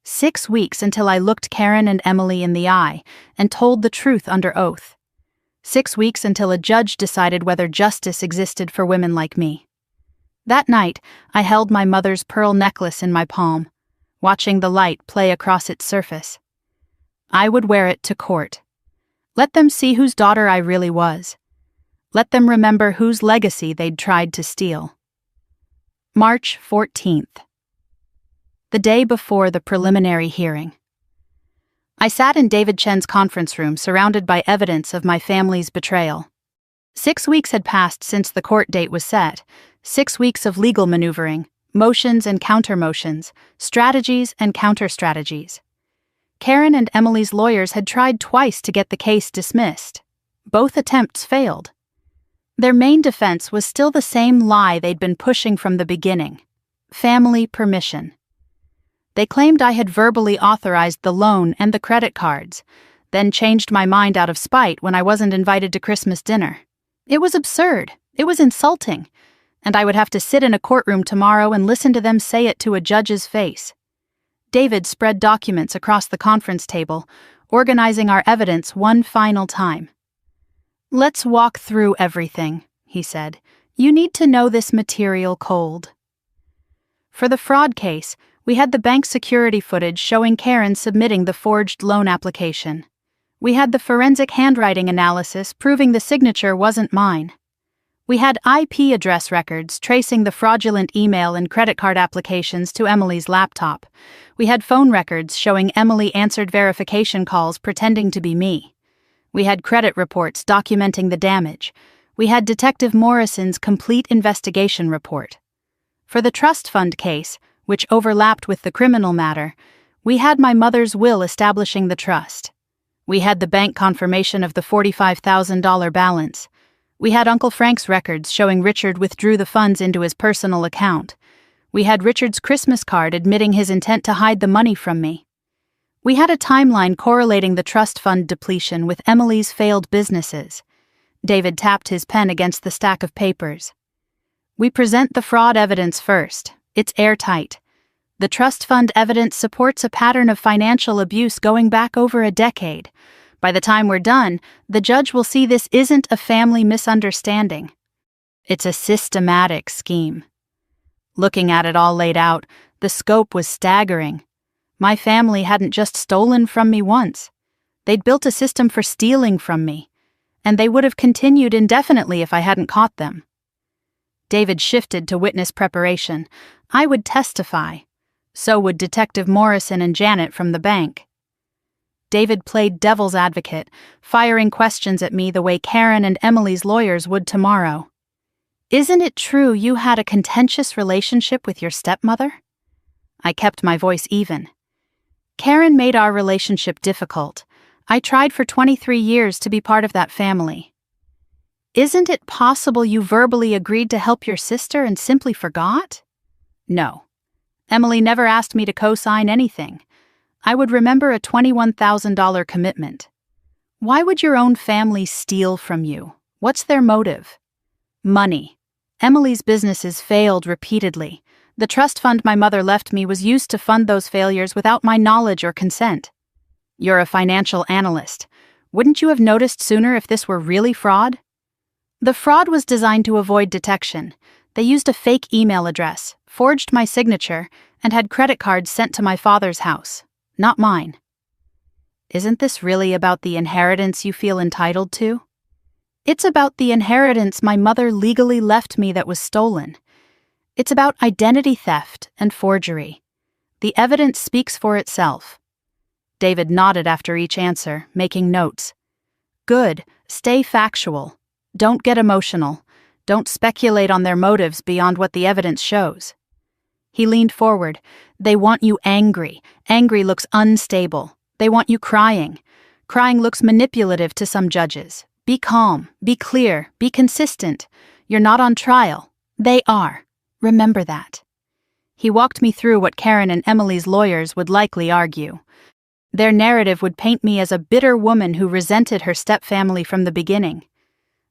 6 weeks until I looked Karen and Emily in the eye and told the truth under oath. 6 weeks until a judge decided whether justice existed for women like me. That night, I held my mother's pearl necklace in my palm, watching the light play across its surface. I would wear it to court. Let them see whose daughter I really was. Let them remember whose legacy they'd tried to steal. March 14th. The day before the preliminary hearing. I sat in David Chen's conference room surrounded by evidence of my family's betrayal. 6 weeks had passed since the court date was set, 6 weeks of legal maneuvering, motions and counter-motions, strategies and counter-strategies. Karen and Emily's lawyers had tried twice to get the case dismissed. Both attempts failed. Their main defense was still the same lie they'd been pushing from the beginning: family permission. They claimed I had verbally authorized the loan and the credit cards, then changed my mind out of spite when I wasn't invited to Christmas dinner. It was absurd. It was insulting. And I would have to sit in a courtroom tomorrow and listen to them say it to a judge's face. David spread documents across the conference table, organizing our evidence one final time. "Let's walk through everything," he said. "You need to know this material cold." For the fraud case, we had the bank security footage showing Karen submitting the forged loan application. We had the forensic handwriting analysis proving the signature wasn't mine. We had IP address records tracing the fraudulent email and credit card applications to Emily's laptop. We had phone records showing Emily answered verification calls pretending to be me. We had credit reports documenting the damage. We had Detective Morrison's complete investigation report. For the trust fund case, which overlapped with the criminal matter, we had my mother's will establishing the trust. We had the bank confirmation of the $45,000 balance. We had Uncle Frank's records showing Richard withdrew the funds into his personal account. We had Richard's Christmas card admitting his intent to hide the money from me. We had a timeline correlating the trust fund depletion with Emily's failed businesses. David tapped his pen against the stack of papers. We present the fraud evidence first. It's airtight. The trust fund evidence supports a pattern of financial abuse going back over a decade. By the time we're done, the judge will see this isn't a family misunderstanding. It's a systematic scheme. Looking at it all laid out, the scope was staggering. My family hadn't just stolen from me once. They'd built a system for stealing from me, and they would have continued indefinitely if I hadn't caught them. David shifted to witness preparation. I would testify. So would Detective Morrison and Janet from the bank. David played devil's advocate, firing questions at me the way Karen and Emily's lawyers would tomorrow. "Isn't it true you had a contentious relationship with your stepmother?" I kept my voice even. "Karen made our relationship difficult. I tried for 23 years to be part of that family." "Isn't it possible you verbally agreed to help your sister and simply forgot?" "No. Emily never asked me to co-sign anything. I would remember a $21,000 commitment." "Why would your own family steal from you? What's their motive?" "Money. Emily's businesses failed repeatedly. The trust fund my mother left me was used to fund those failures without my knowledge or consent." "You're a financial analyst. Wouldn't you have noticed sooner if this were really fraud?" "The fraud was designed to avoid detection. They used a fake email address, forged my signature, and had credit cards sent to my father's house, not mine." "Isn't this really about the inheritance you feel entitled to?" "It's about the inheritance my mother legally left me that was stolen. It's about identity theft and forgery. The evidence speaks for itself." David nodded after each answer, making notes. "Good. Stay factual. Don't get emotional. Don't speculate on their motives beyond what the evidence shows." He leaned forward. They want you angry. Angry looks unstable. They want you crying. Crying looks manipulative to some judges. Be calm, be clear, be consistent. You're not on trial. They are. Remember that. He walked me through what Karen and Emily's lawyers would likely argue. Their narrative would paint me as a bitter woman who resented her stepfamily from the beginning.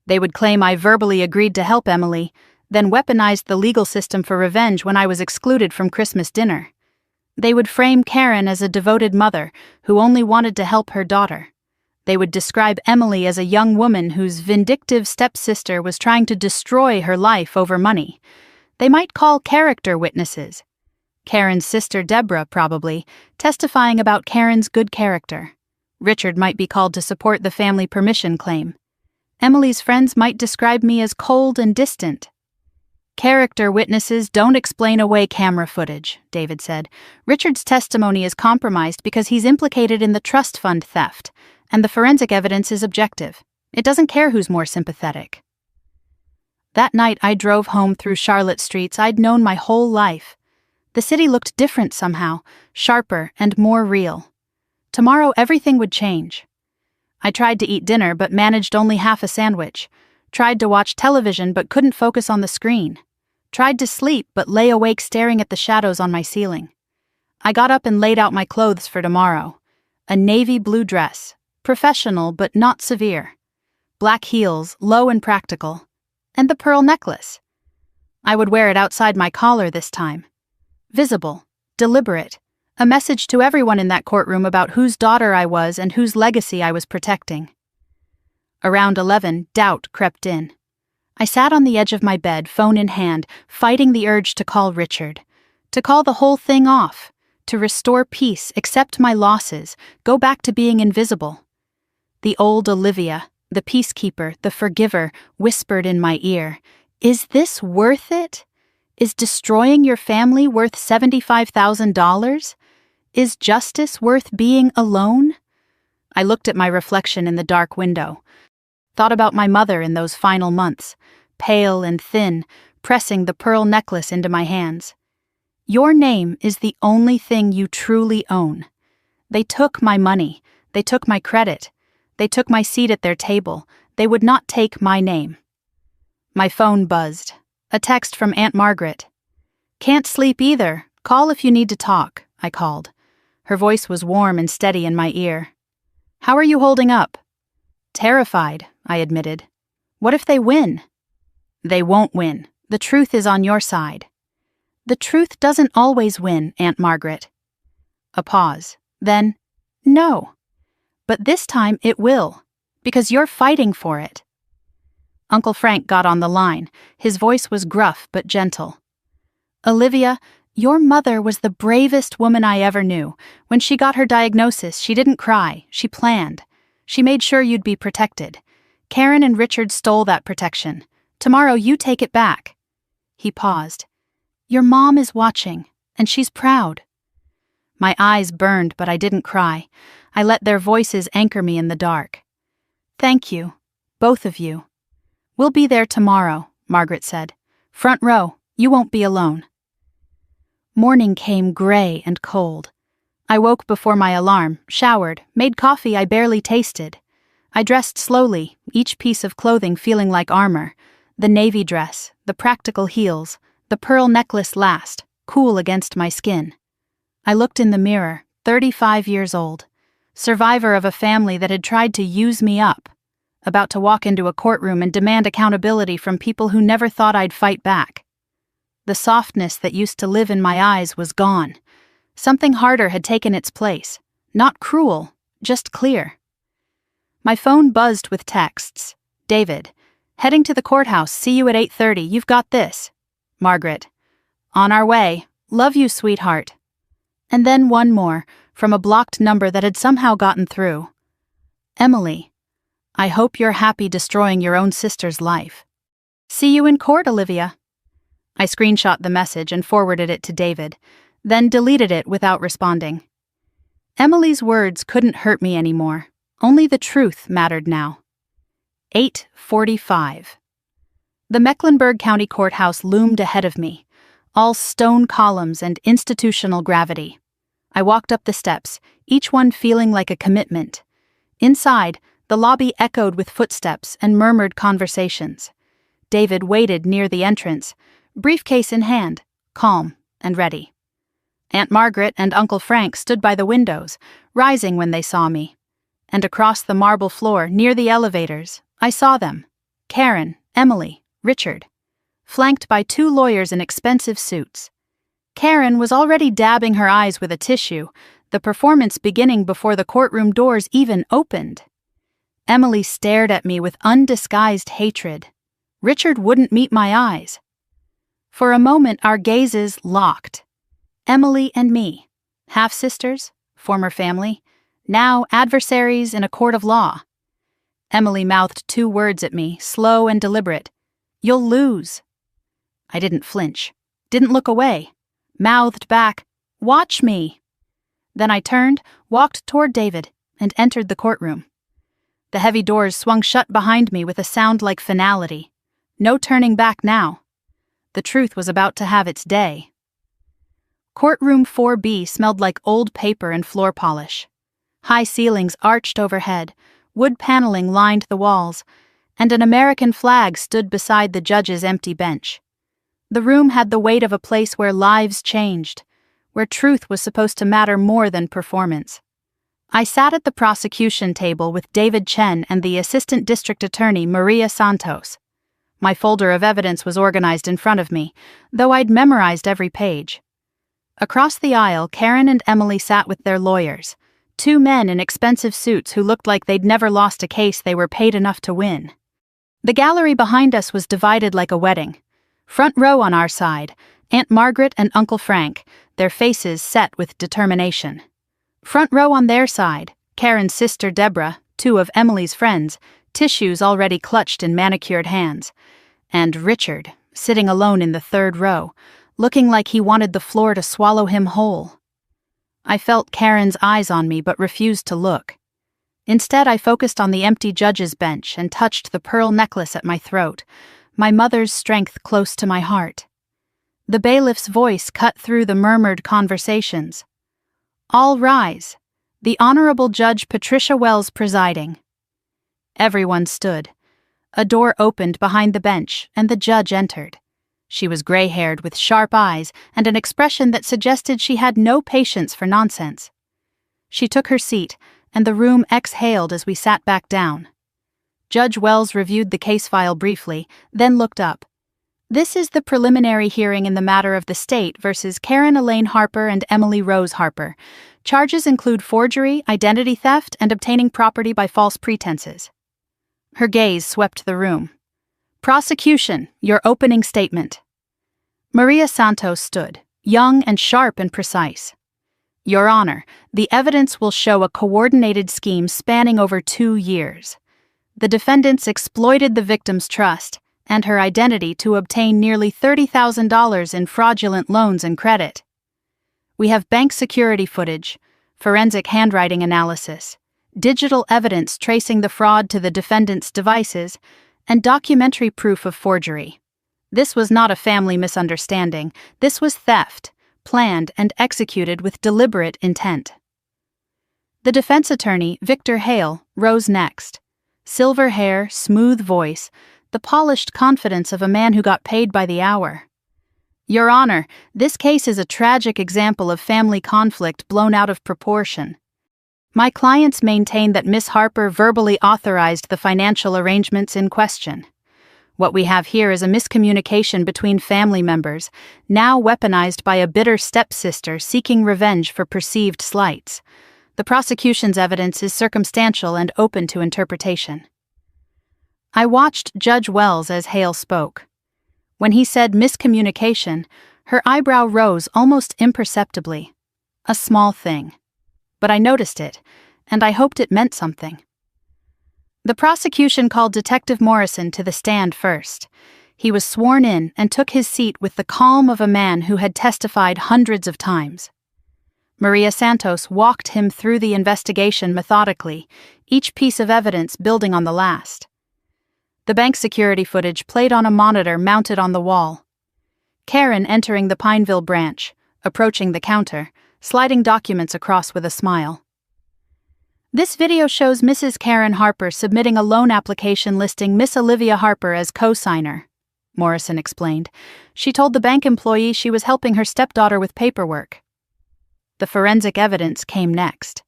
They would claim I verbally agreed to help Emily, then weaponized the legal system for revenge when I was excluded from Christmas dinner. They would frame Karen as a devoted mother who only wanted to help her daughter. They would describe Emily as a young woman whose vindictive stepsister was trying to destroy her life over money. They might call character witnesses. Karen's sister Deborah, probably, testifying about Karen's good character. Richard might be called to support the family permission claim. Emily's friends might describe me as cold and distant. Character witnesses don't explain away camera footage, David said. Richard's testimony is compromised because he's implicated in the trust fund theft, and the forensic evidence is objective. It doesn't care who's more sympathetic. That night I drove home through Charlotte streets I'd known my whole life. The city looked different somehow, sharper and more real. Tomorrow everything would change. I tried to eat dinner but managed only half a sandwich. Tried to watch television but couldn't focus on the screen. Tried to sleep but lay awake staring at the shadows on my ceiling. I got up and laid out my clothes for tomorrow. A navy blue dress, professional but not severe. Black heels, low and practical. And the pearl necklace. I would wear it outside my collar this time. Visible, deliberate, a message to everyone in that courtroom about whose daughter I was and whose legacy I was protecting. Around 11, doubt crept in. I sat on the edge of my bed, phone in hand, fighting the urge to call Richard. To call the whole thing off. To restore peace, accept my losses, go back to being invisible. The old Olivia, the peacekeeper, the forgiver, whispered in my ear, "Is this worth it? Is destroying your family worth $75,000? Is justice worth being alone?" I looked at my reflection in the dark window. Thought about my mother in those final months, pale and thin, pressing the pearl necklace into my hands. Your name is the only thing you truly own. They took my money. They took my credit. They took my seat at their table. They would not take my name. My phone buzzed. A text from Aunt Margaret. "Can't sleep either. Call if you need to talk," I called. Her voice was warm and steady in my ear. "How are you holding up?" "Terrified," I admitted. "What if they win?" "They won't win. The truth is on your side." "The truth doesn't always win, Aunt Margaret." A pause. Then, "No. But this time it will, because you're fighting for it." Uncle Frank got on the line. His voice was gruff but gentle. "Olivia, your mother was the bravest woman I ever knew. When she got her diagnosis, she didn't cry. She planned. She made sure you'd be protected. Karen and Richard stole that protection. Tomorrow you take it back." He paused. "Your mom is watching, and she's proud." My eyes burned, but I didn't cry. I let their voices anchor me in the dark. "Thank you, both of you." "We'll be there tomorrow," Margaret said. "Front row, you won't be alone." Morning came gray and cold. I woke before my alarm, showered, made coffee I barely tasted. I dressed slowly, each piece of clothing feeling like armor. The navy dress, the practical heels, the pearl necklace last, cool against my skin. I looked in the mirror, 35 years old. Survivor of a family that had tried to use me up. About to walk into a courtroom and demand accountability from people who never thought I'd fight back. The softness that used to live in my eyes was gone. Something harder had taken its place. Not cruel, just clear. My phone buzzed with texts. "David, heading to the courthouse, see you at 8:30, you've got this." Margaret, "On our way, love you, sweetheart." And then one more, from a blocked number that had somehow gotten through. "Emily, I hope you're happy destroying your own sister's life. See you in court, Olivia." I screenshot the message and forwarded it to David, then deleted it without responding. Emily's words couldn't hurt me anymore. Only the truth mattered now. 8:45. The Mecklenburg County Courthouse loomed ahead of me. all stone columns and institutional gravity. I walked up the steps, each one feeling like a commitment. Inside, the lobby echoed with footsteps and murmured conversations. David waited near the entrance, briefcase in hand, calm and ready. Aunt Margaret and Uncle Frank stood by the windows, rising when they saw me. And across the marble floor, near the elevators, I saw them. Karen, Emily, Richard, flanked by 2 lawyers in expensive suits. Karen was already dabbing her eyes with a tissue, the performance beginning before the courtroom doors even opened. Emily stared at me with undisguised hatred. Richard wouldn't meet my eyes. For a moment, our gazes locked. Emily and me, half-sisters, former family, now adversaries in a court of law. Emily mouthed 2 words at me, slow and deliberate. "You'll lose." I didn't flinch, didn't look away, mouthed back, "Watch me." Then I turned, walked toward David, and entered the courtroom. The heavy doors swung shut behind me with a sound like finality. No turning back now. The truth was about to have its day. Courtroom 4B smelled like old paper and floor polish. High ceilings arched overhead, wood paneling lined the walls, and an American flag stood beside the judge's empty bench. The room had the weight of a place where lives changed, where truth was supposed to matter more than performance. I sat at the prosecution table with David Chen and the Assistant District Attorney Maria Santos. My folder of evidence was organized in front of me, though I'd memorized every page. Across the aisle, Karen and Emily sat with their lawyers, 2 men in expensive suits who looked like they'd never lost a case they were paid enough to win. The gallery behind us was divided like a wedding. Front row on our side, Aunt Margaret and Uncle Frank, their faces set with determination. Front row on their side, Karen's sister Deborah, 2 of Emily's friends, tissues already clutched in manicured hands, and Richard, sitting alone in the 3rd row, looking like he wanted the floor to swallow him whole. I felt Karen's eyes on me but refused to look. Instead, I focused on the empty judge's bench and touched the pearl necklace at my throat, my mother's strength close to my heart. The bailiff's voice cut through the murmured conversations. "All rise. The Honorable Judge Patricia Wells presiding." Everyone stood. A door opened behind the bench, and the judge entered. She was gray-haired with sharp eyes and an expression that suggested she had no patience for nonsense. She took her seat, and the room exhaled as we sat back down. Judge Wells reviewed the case file briefly, then looked up. "This is the preliminary hearing in the matter of the state versus Karen Elaine Harper and Emily Rose Harper. Charges include forgery, identity theft, and obtaining property by false pretenses." Her gaze swept the room. "Prosecution, your opening statement." Maria Santos stood, young and sharp and precise. "Your Honor, the evidence will show a coordinated scheme spanning over 2 years. The defendants exploited the victim's trust and her identity to obtain nearly $30,000 in fraudulent loans and credit. We have bank security footage, forensic handwriting analysis, digital evidence tracing the fraud to the defendant's devices, and documentary proof of forgery. This was not a family misunderstanding. This was theft, planned and executed with deliberate intent. The defense attorney, Victor Hale, rose next. Silver hair, smooth voice, the polished confidence of a man who got paid by the hour. "Your Honor, this case is a tragic example of family conflict blown out of proportion. My clients maintain that Miss Harper verbally authorized the financial arrangements in question. What we have here is a miscommunication between family members, now weaponized by a bitter stepsister seeking revenge for perceived slights. The prosecution's evidence is circumstantial and open to interpretation." I watched Judge Wells as Hale spoke. When he said miscommunication, her eyebrow rose almost imperceptibly. A small thing. But I noticed it, and I hoped it meant something. The prosecution called Detective Morrison to the stand first. He was sworn in and took his seat with the calm of a man who had testified hundreds of times. Maria Santos walked him through the investigation methodically, each piece of evidence building on the last. The bank security footage played on a monitor mounted on the wall. Karen entering the Pineville branch, approaching the counter, sliding documents across with a smile. This video shows Mrs. Karen Harper submitting a loan application listing Miss Olivia Harper as co-signer, Morrison explained. She told the bank employee she was helping her stepdaughter with paperwork. The forensic evidence came next.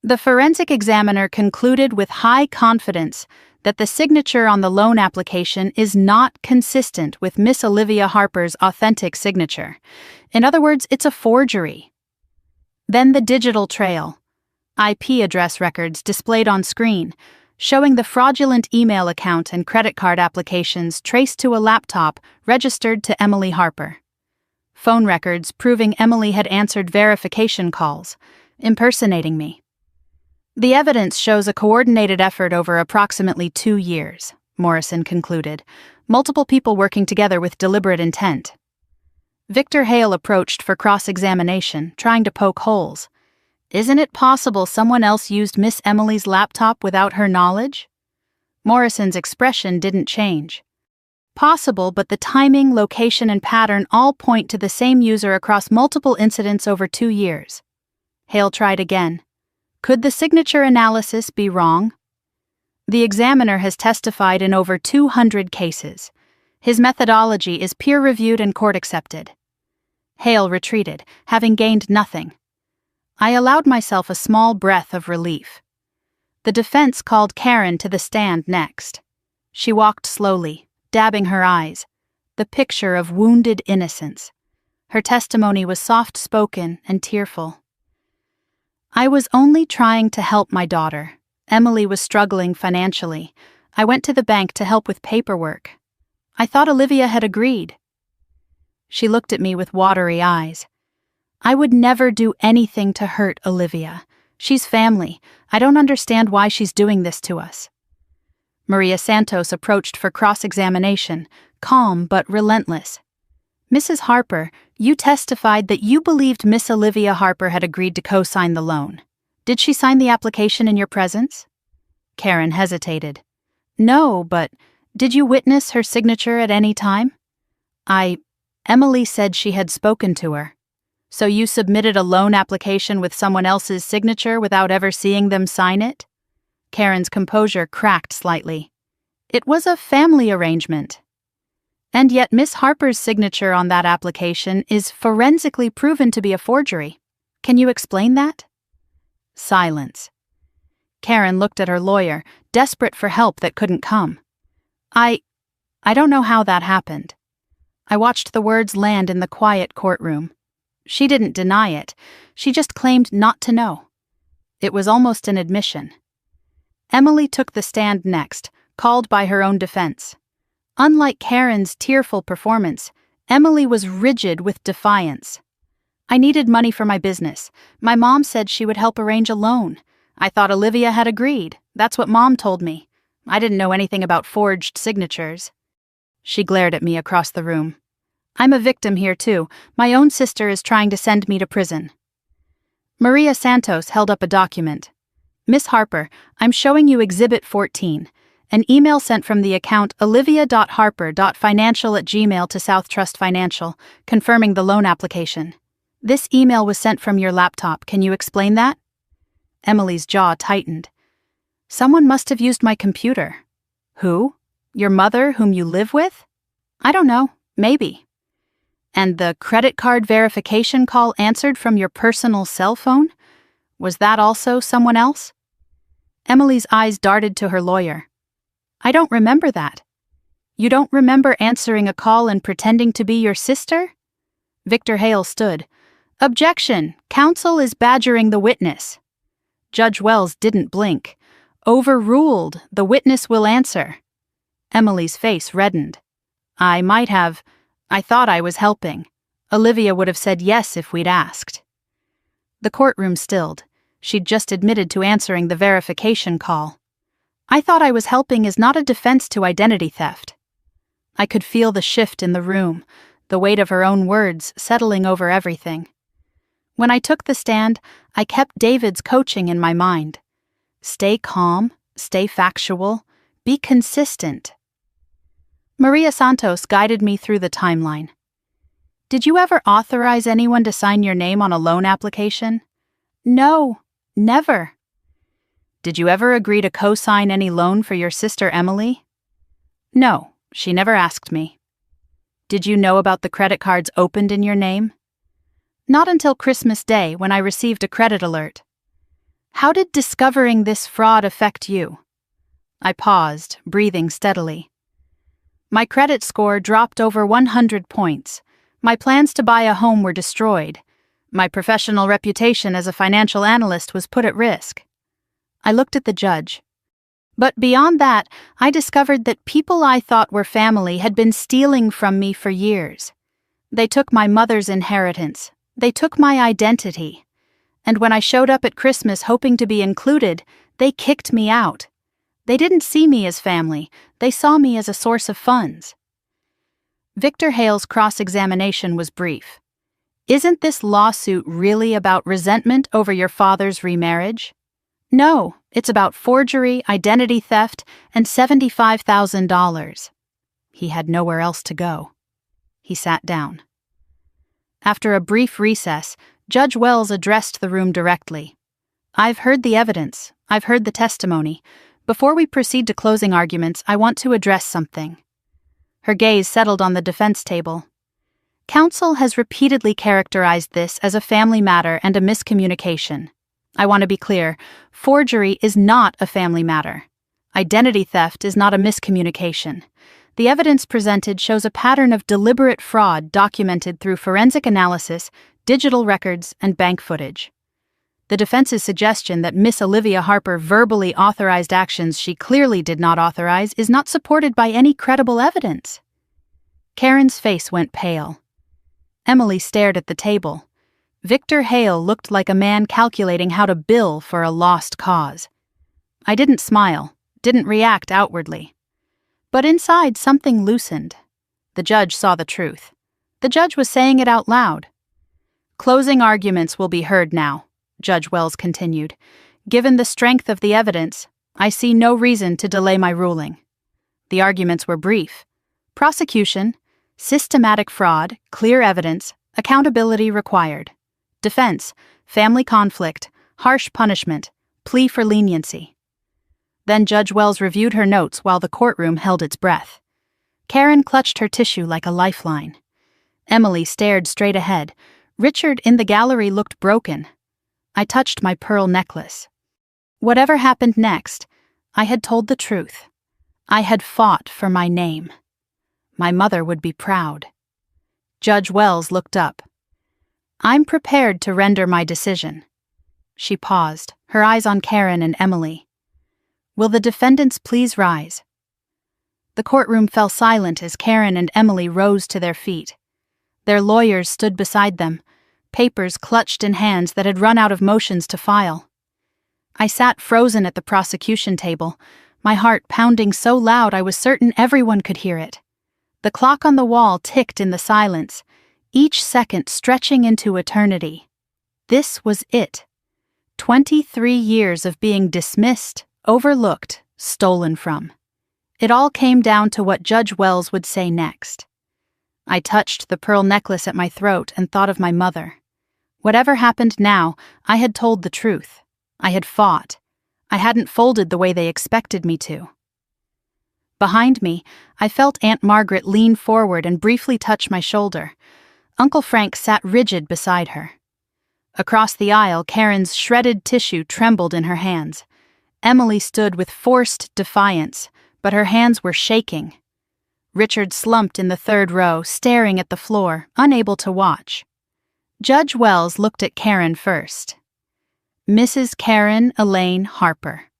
The forensic examiner concluded with high confidence that the signature on the loan application is not consistent with Miss Olivia Harper's authentic signature. In other words, it's a forgery. Then the digital trail. IP address records displayed on screen, showing the fraudulent email account and credit card applications traced to a laptop registered to Emily Harper. Phone records proving Emily had answered verification calls, impersonating me. The evidence shows a coordinated effort over approximately 2 years, Morrison concluded, multiple people working together with deliberate intent. Victor Hale approached for cross-examination, trying to poke holes. Isn't it possible someone else used Miss Emily's laptop without her knowledge? Morrison's expression didn't change. Possible, but the timing, location, and pattern all point to the same user across multiple incidents over 2 years. Hale tried again. Could the signature analysis be wrong? The examiner has testified in over 200 cases. His methodology is peer-reviewed and court-accepted. Hale retreated, having gained nothing. I allowed myself a small breath of relief. The defense called Karen to the stand next. She walked slowly, dabbing her eyes, the picture of wounded innocence. Her testimony was soft-spoken and tearful. I was only trying to help my daughter. Emily was struggling financially. I went to the bank to help with paperwork. I thought Olivia had agreed. She looked at me with watery eyes. I would never do anything to hurt Olivia. She's family. I don't understand why she's doing this to us. Maria Santos approached for cross-examination, calm but relentless. Mrs. Harper, you testified that you believed Miss Olivia Harper had agreed to co-sign the loan. Did she sign the application in your presence? Karen hesitated. No, but did you witness her signature at any time? Emily said she had spoken to her. So you submitted a loan application with someone else's signature without ever seeing them sign it? Karen's composure cracked slightly. It was a family arrangement. And yet Miss Harper's signature on that application is forensically proven to be a forgery. Can you explain that? Silence. Karen looked at her lawyer, desperate for help that couldn't come. I don't know how that happened. I watched the words land in the quiet courtroom. She didn't deny it. She just claimed not to know. It was almost an admission. Emily took the stand next, called by her own defense. Unlike Karen's tearful performance, Emily was rigid with defiance. I needed money for my business. My mom said she would help arrange a loan. I thought Olivia had agreed. That's what Mom told me. I didn't know anything about forged signatures. She glared at me across the room. I'm a victim here too. My own sister is trying to send me to prison. Maria Santos held up a document. Miss Harper, I'm showing you Exhibit 14, an email sent from the account olivia.harper.financial@gmail to South Trust Financial, confirming the loan application. This email was sent from your laptop. Can you explain that? Emily's jaw tightened. Someone must have used my computer. Who? Your mother, whom you live with? I don't know. Maybe. And the credit card verification call answered from your personal cell phone? Was that also someone else? Emily's eyes darted to her lawyer. I don't remember that. You don't remember answering a call and pretending to be your sister? Victor Hale stood. Objection! Counsel is badgering the witness. Judge Wells didn't blink. Overruled. The witness will answer. Emily's face reddened. I thought I was helping. Olivia would have said yes if we'd asked. The courtroom stilled. She'd just admitted to answering the verification call. I thought I was helping is not a defense to identity theft. I could feel the shift in the room, the weight of her own words settling over everything. When I took the stand, I kept David's coaching in my mind. Stay calm, stay factual, be consistent. Maria Santos guided me through the timeline. Did you ever authorize anyone to sign your name on a loan application? No, never. Did you ever agree to co-sign any loan for your sister Emily? No, she never asked me. Did you know about the credit cards opened in your name? Not until Christmas Day, when I received a credit alert. How did discovering this fraud affect you? I paused, breathing steadily. My credit score dropped over 100 points. My plans to buy a home were destroyed. My professional reputation as a financial analyst was put at risk. I looked at the judge. But beyond that, I discovered that people I thought were family had been stealing from me for years. They took my mother's inheritance. They took my identity. And when I showed up at Christmas hoping to be included, they kicked me out. They didn't see me as family. They saw me as a source of funds. Victor Hale's cross-examination was brief. Isn't this lawsuit really about resentment over your father's remarriage? No, it's about forgery, identity theft, and $75,000. He had nowhere else to go. He sat down. After a brief recess, Judge Wells addressed the room directly. I've heard the evidence. I've heard the testimony. Before we proceed to closing arguments, I want to address something. Her gaze settled on the defense table. Counsel has repeatedly characterized this as a family matter and a miscommunication. I want to be clear, forgery is not a family matter. Identity theft is not a miscommunication. The evidence presented shows a pattern of deliberate fraud documented through forensic analysis, digital records, and bank footage. The defense's suggestion that Miss Olivia Harper verbally authorized actions she clearly did not authorize is not supported by any credible evidence. Karen's face went pale. Emily stared at the table. Victor Hale looked like a man calculating how to bill for a lost cause. I didn't smile, didn't react outwardly. But inside something loosened. The judge saw the truth. The judge was saying it out loud. Closing arguments will be heard now, Judge Wells continued. Given the strength of the evidence, I see no reason to delay my ruling. The arguments were brief. Prosecution, systematic fraud, clear evidence, accountability required. Defense, family conflict, harsh punishment, plea for leniency. Then Judge Wells reviewed her notes while the courtroom held its breath. Karen clutched her tissue like a lifeline. Emily stared straight ahead. Richard in the gallery looked broken. I touched my pearl necklace. Whatever happened next, I had told the truth. I had fought for my name. My mother would be proud. Judge Wells looked up. I'm prepared to render my decision. She paused, her eyes on Karen and Emily. Will the defendants please rise? The courtroom fell silent as Karen and Emily rose to their feet. Their lawyers stood beside them, papers clutched in hands that had run out of motions to file. I sat frozen at the prosecution table, my heart pounding so loud I was certain everyone could hear it. The clock on the wall ticked in the silence, each second stretching into eternity. This was it. 23 years of being dismissed, overlooked, stolen from. It all came down to what Judge Wells would say next. I touched the pearl necklace at my throat and thought of my mother. Whatever happened now, I had told the truth. I had fought. I hadn't folded the way they expected me to. Behind me, I felt Aunt Margaret lean forward and briefly touch my shoulder. Uncle Frank sat rigid beside her. Across the aisle, Karen's shredded tissue trembled in her hands. Emily stood with forced defiance, but her hands were shaking. Richard slumped in the third row, staring at the floor, unable to watch. Judge Wells looked at Karen first. Mrs. Karen Elaine Harper.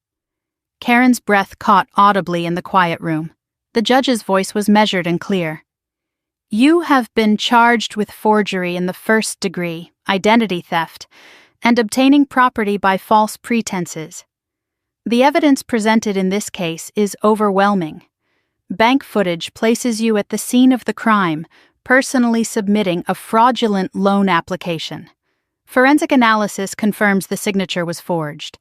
Karen's breath caught audibly in the quiet room. The judge's voice was measured and clear. You have been charged with forgery in the first degree, identity theft, and obtaining property by false pretenses. The evidence presented in this case is overwhelming. Bank footage places you at the scene of the crime, personally submitting a fraudulent loan application. Forensic analysis confirms the signature was forged.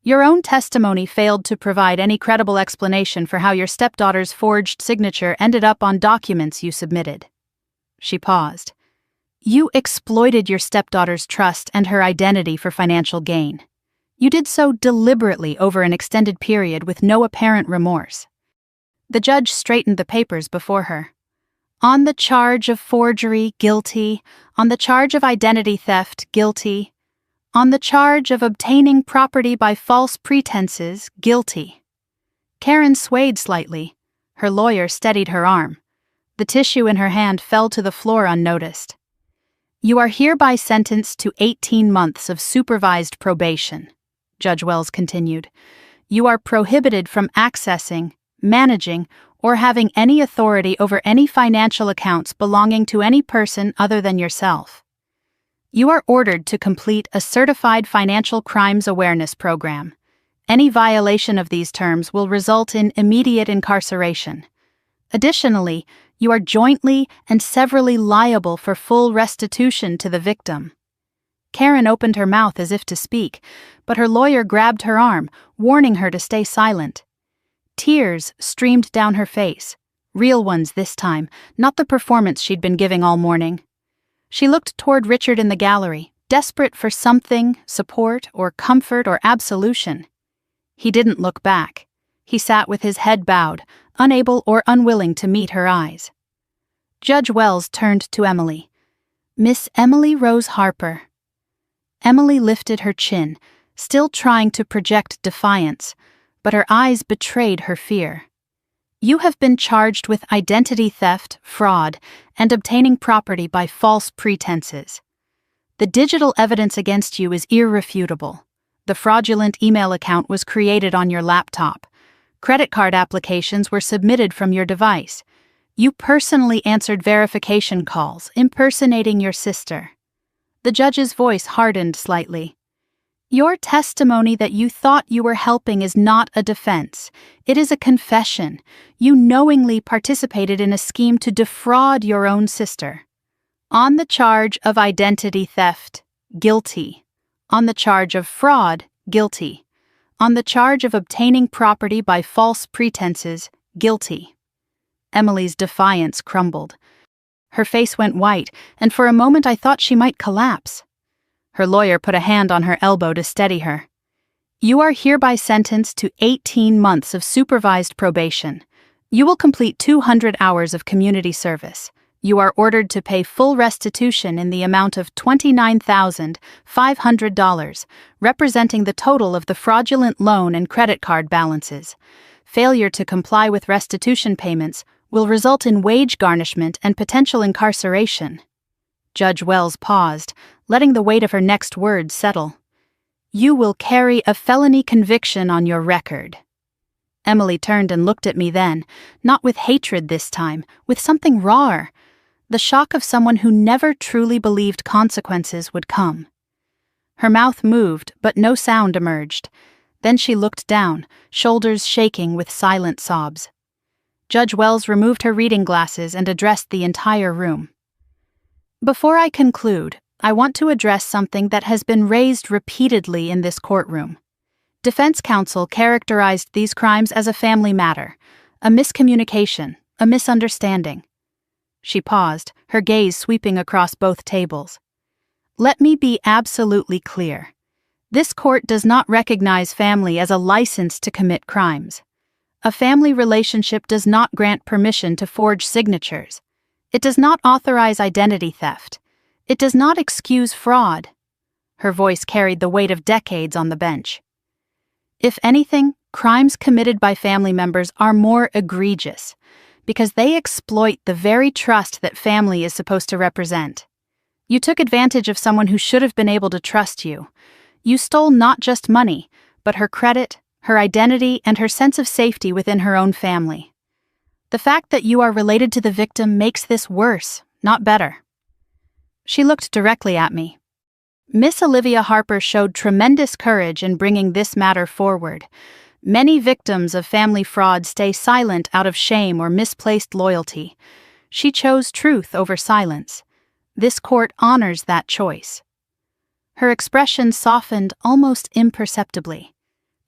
Your own testimony failed to provide any credible explanation for how your stepdaughter's forged signature ended up on documents you submitted. She paused. You exploited your stepdaughter's trust and her identity for financial gain. You did so deliberately over an extended period with no apparent remorse. The judge straightened the papers before her. On the charge of forgery, guilty. On the charge of identity theft, guilty. On the charge of obtaining property by false pretenses, guilty. Karen swayed slightly. Her lawyer steadied her arm. The tissue in her hand fell to the floor unnoticed. You are hereby sentenced to 18 months of supervised probation, Judge Wells continued. You are prohibited from accessing, managing, or having any authority over any financial accounts belonging to any person other than yourself. You are ordered to complete a certified financial crimes awareness program. Any violation of these terms will result in immediate incarceration. Additionally, you are jointly and severally liable for full restitution to the victim. Karen opened her mouth as if to speak, but her lawyer grabbed her arm, warning her to stay silent. Tears streamed down her face, real ones this time, not the performance she'd been giving all morning. She looked toward Richard in the gallery, desperate for something, support or comfort or absolution. He didn't look back. He sat with his head bowed, unable or unwilling to meet her eyes. Judge Wells turned to Emily. Miss Emily Rose Harper. Emily lifted her chin, still trying to project defiance, but her eyes betrayed her fear. You have been charged with identity theft, fraud, and obtaining property by false pretenses. The digital evidence against you is irrefutable. The fraudulent email account was created on your laptop. Credit card applications were submitted from your device. You personally answered verification calls, impersonating your sister. The judge's voice hardened slightly. Your testimony that you thought you were helping is not a defense. It is a confession. You knowingly participated in a scheme to defraud your own sister. On the charge of identity theft, guilty. On the charge of fraud, guilty. On the charge of obtaining property by false pretenses, guilty. Emily's defiance crumbled. Her face went white, and for a moment I thought she might collapse. Her lawyer put a hand on her elbow to steady her. You are hereby sentenced to 18 months of supervised probation. You will complete 200 hours of community service. You are ordered to pay full restitution in the amount of $29,500, representing the total of the fraudulent loan and credit card balances. Failure to comply with restitution payments will result in wage garnishment and potential incarceration. Judge Wells paused, letting the weight of her next words settle. You will carry a felony conviction on your record. Emily turned and looked at me then, not with hatred this time, with something rawer, the shock of someone who never truly believed consequences would come. Her mouth moved, but no sound emerged. Then she looked down, shoulders shaking with silent sobs. Judge Wells removed her reading glasses and addressed the entire room. Before I conclude, I want to address something that has been raised repeatedly in this courtroom. Defense counsel characterized these crimes as a family matter, a miscommunication, a misunderstanding. She paused, her gaze sweeping across both tables. Let me be absolutely clear. This court does not recognize family as a license to commit crimes. A family relationship does not grant permission to forge signatures. It does not authorize identity theft. It does not excuse fraud. Her voice carried the weight of decades on the bench. If anything, crimes committed by family members are more egregious, because they exploit the very trust that family is supposed to represent. You took advantage of someone who should have been able to trust you. You stole not just money, but her credit, her identity, and her sense of safety within her own family. The fact that you are related to the victim makes this worse, not better. She looked directly at me. Miss Olivia Harper showed tremendous courage in bringing this matter forward. Many victims of family fraud stay silent out of shame or misplaced loyalty. She chose truth over silence. This court honors that choice. Her expression softened almost imperceptibly.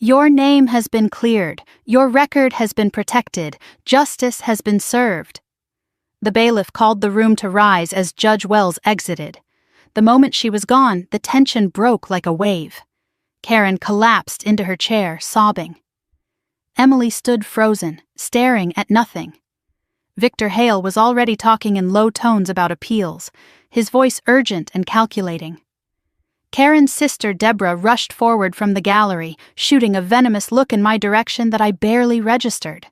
Your name has been cleared, your record has been protected, justice has been served. The bailiff called the room to rise as Judge Wells exited. The moment she was gone, the tension broke like a wave. Karen collapsed into her chair, sobbing. Emily stood frozen, staring at nothing. Victor Hale was already talking in low tones about appeals, his voice urgent and calculating. Karen's sister Deborah rushed forward from the gallery, shooting a venomous look in my direction that I barely registered.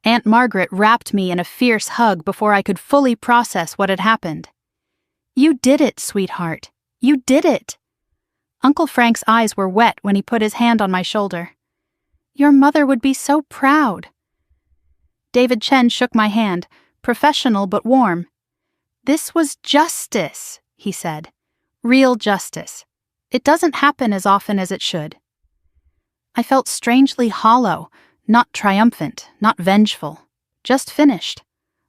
Aunt Margaret wrapped me in a fierce hug before I could fully process what had happened. "You did it, sweetheart. You did it." Uncle Frank's eyes were wet when he put his hand on my shoulder. "Your mother would be so proud." David Chen shook my hand, professional but warm. "This was justice," he said. "Real justice. It doesn't happen as often as it should." I felt strangely hollow, not triumphant, not vengeful, just finished,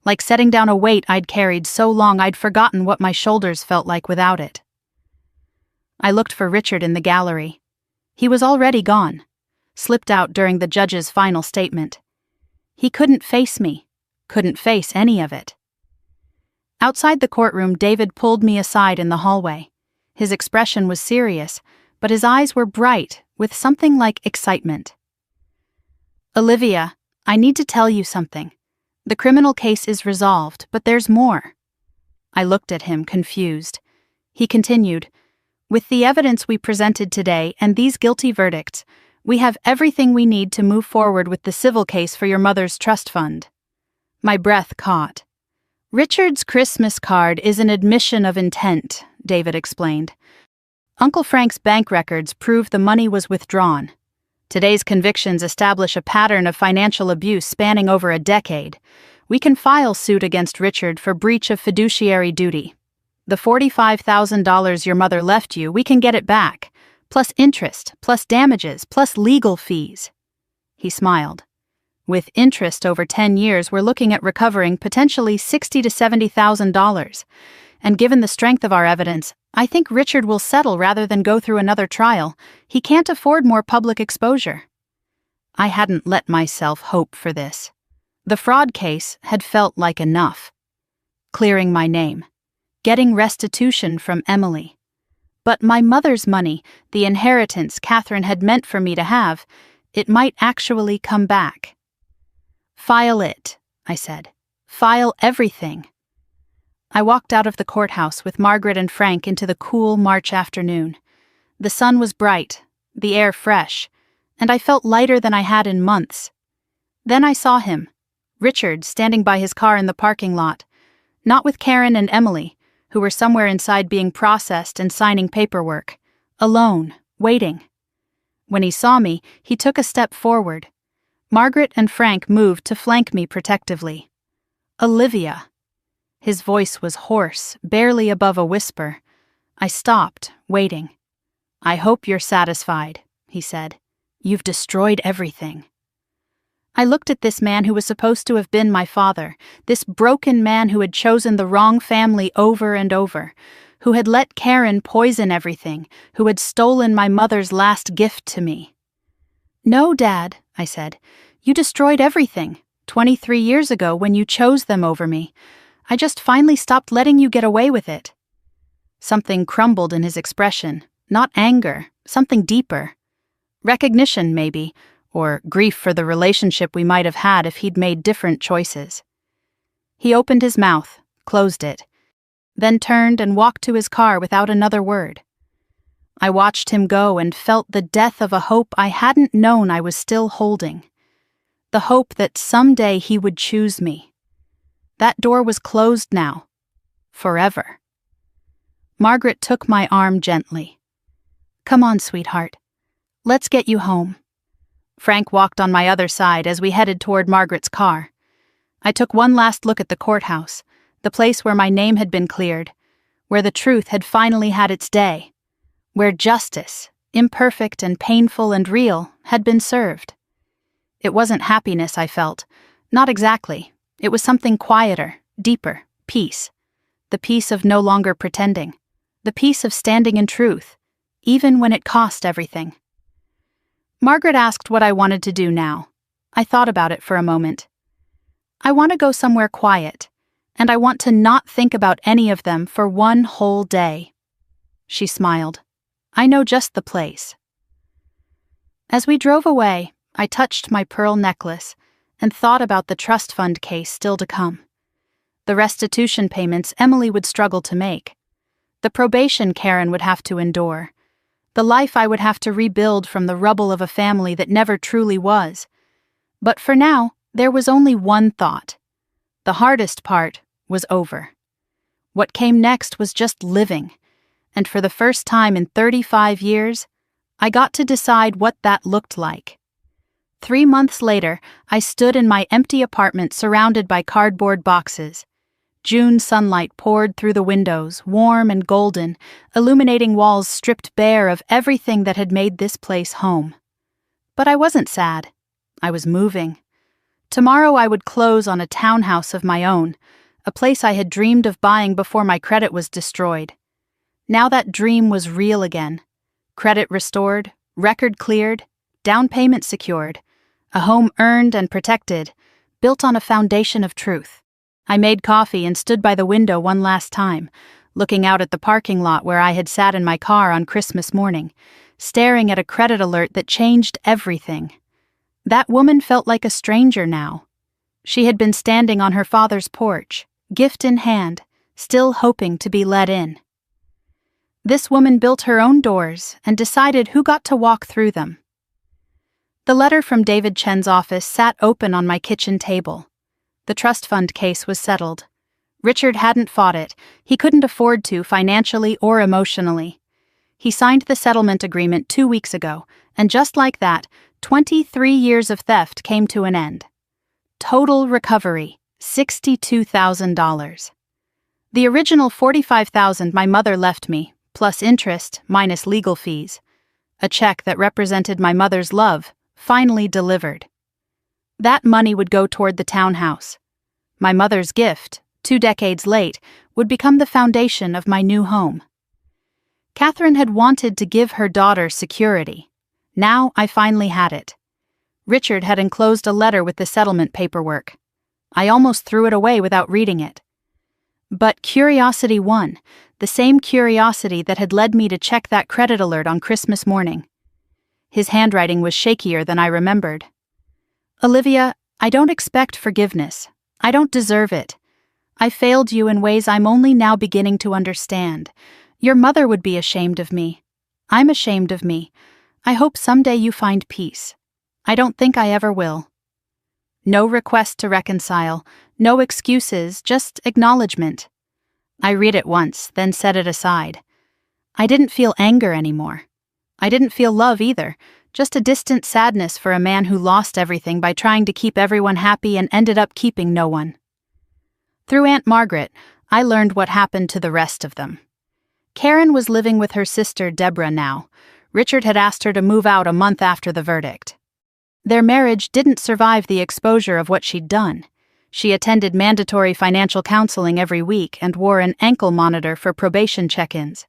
like setting down a weight I'd carried so long I'd forgotten what my shoulders felt like without it. I looked for Richard in the gallery. He was already gone, slipped out during the judge's final statement. He couldn't face me, couldn't face any of it. Outside the courtroom, David pulled me aside in the hallway. His expression was serious, but his eyes were bright, with something like excitement. "Olivia, I need to tell you something. The criminal case is resolved, but there's more." I looked at him, confused. He continued, "With the evidence we presented today and these guilty verdicts, we have everything we need to move forward with the civil case for your mother's trust fund." My breath caught. "Richard's Christmas card is an admission of intent," David explained. "Uncle Frank's bank records prove the money was withdrawn. Today's convictions establish a pattern of financial abuse spanning over a decade. We can file suit against Richard for breach of fiduciary duty. The $45,000 your mother left you, we can get it back, plus interest, plus damages, plus legal fees." He smiled. "With interest over 10 years, we're looking at recovering potentially $60,000 to $70,000. And given the strength of our evidence, I think Richard will settle rather than go through another trial. He can't afford more public exposure." I hadn't let myself hope for this. The fraud case had felt like enough. Clearing my name. Getting restitution from Emily. But my mother's money, the inheritance Catherine had meant for me to have, it might actually come back. "File it," I said. "File everything." I walked out of the courthouse with Margaret and Frank into the cool March afternoon. The sun was bright, the air fresh, and I felt lighter than I had in months. Then I saw him, Richard, standing by his car in the parking lot, not with Karen and Emily, who were somewhere inside being processed and signing paperwork, alone, waiting. When he saw me, he took a step forward. Margaret and Frank moved to flank me protectively. "Olivia." His voice was hoarse, barely above a whisper. I stopped, waiting. "I hope you're satisfied," he said. "You've destroyed everything." I looked at this man who was supposed to have been my father, this broken man who had chosen the wrong family over and over, who had let Karen poison everything, who had stolen my mother's last gift to me. "No, Dad," I said. "You destroyed everything, 23 years ago when you chose them over me. I just finally stopped letting you get away with it." Something crumbled in his expression, not anger, something deeper. Recognition, maybe, or grief for the relationship we might have had if he'd made different choices. He opened his mouth, closed it, then turned and walked to his car without another word. I watched him go and felt the death of a hope I hadn't known I was still holding. The hope that someday he would choose me. That door was closed now. Forever. Margaret took my arm gently. "Come on, sweetheart. Let's get you home." Frank walked on my other side as we headed toward Margaret's car. I took one last look at the courthouse, the place where my name had been cleared, where the truth had finally had its day, where justice, imperfect and painful and real, had been served. It wasn't happiness I felt, not exactly. It was something quieter, deeper, peace. The peace of no longer pretending. The peace of standing in truth, even when it cost everything. Margaret asked what I wanted to do now. I thought about it for a moment. I want to go somewhere quiet, and I want to not think about any of them for one whole day. She smiled. I know just the place. As we drove away, I touched my pearl necklace and thought about the trust fund case still to come. The restitution payments Emily would struggle to make. The probation Karen would have to endure. The life I would have to rebuild from the rubble of a family that never truly was. But for now, there was only one thought. The hardest part was over. What came next was just living, and for the first time in 35 years, I got to decide what that looked like. 3 months later, I stood in my empty apartment surrounded by cardboard boxes. June sunlight poured through the windows, warm and golden, illuminating walls stripped bare of everything that had made this place home. But I wasn't sad. I was moving. Tomorrow I would close on a townhouse of my own, a place I had dreamed of buying before my credit was destroyed. Now that dream was real again. Credit restored, record cleared, down payment secured, a home earned and protected, built on a foundation of truth. I made coffee and stood by the window one last time, looking out at the parking lot where I had sat in my car on Christmas morning, staring at a credit alert that changed everything. That woman felt like a stranger now. She had been standing on her father's porch, gift in hand, still hoping to be let in. This woman built her own doors and decided who got to walk through them. The letter from David Chen's office sat open on my kitchen table. The trust fund case was settled. Richard hadn't fought it. He couldn't afford to financially or emotionally. He signed the settlement agreement 2 weeks ago, and just like that, 23 years of theft came to an end. Total recovery, $62,000. The original $45,000 my mother left me, plus interest, minus legal fees. A check that represented my mother's love, finally delivered. That money would go toward the townhouse. My mother's gift, 2 decades late, would become the foundation of my new home. Catherine had wanted to give her daughter security. Now I finally had it. Richard had enclosed a letter with the settlement paperwork. I almost threw it away without reading it. But curiosity won, the same curiosity that had led me to check that credit alert on Christmas morning. His handwriting was shakier than I remembered. Olivia, I don't expect forgiveness. I don't deserve it. I failed you in ways I'm only now beginning to understand. Your mother would be ashamed of me. I'm ashamed of me. I hope someday you find peace. I don't think I ever will. No request to reconcile, no excuses, just acknowledgement. I read it once, then set it aside. I didn't feel anger anymore. I didn't feel love either, just a distant sadness for a man who lost everything by trying to keep everyone happy and ended up keeping no one. Through Aunt Margaret, I learned what happened to the rest of them. Karen was living with her sister Deborah now. Richard had asked her to move out a month after the verdict. Their marriage didn't survive the exposure of what she'd done. She attended mandatory financial counseling every week and wore an ankle monitor for probation check-ins.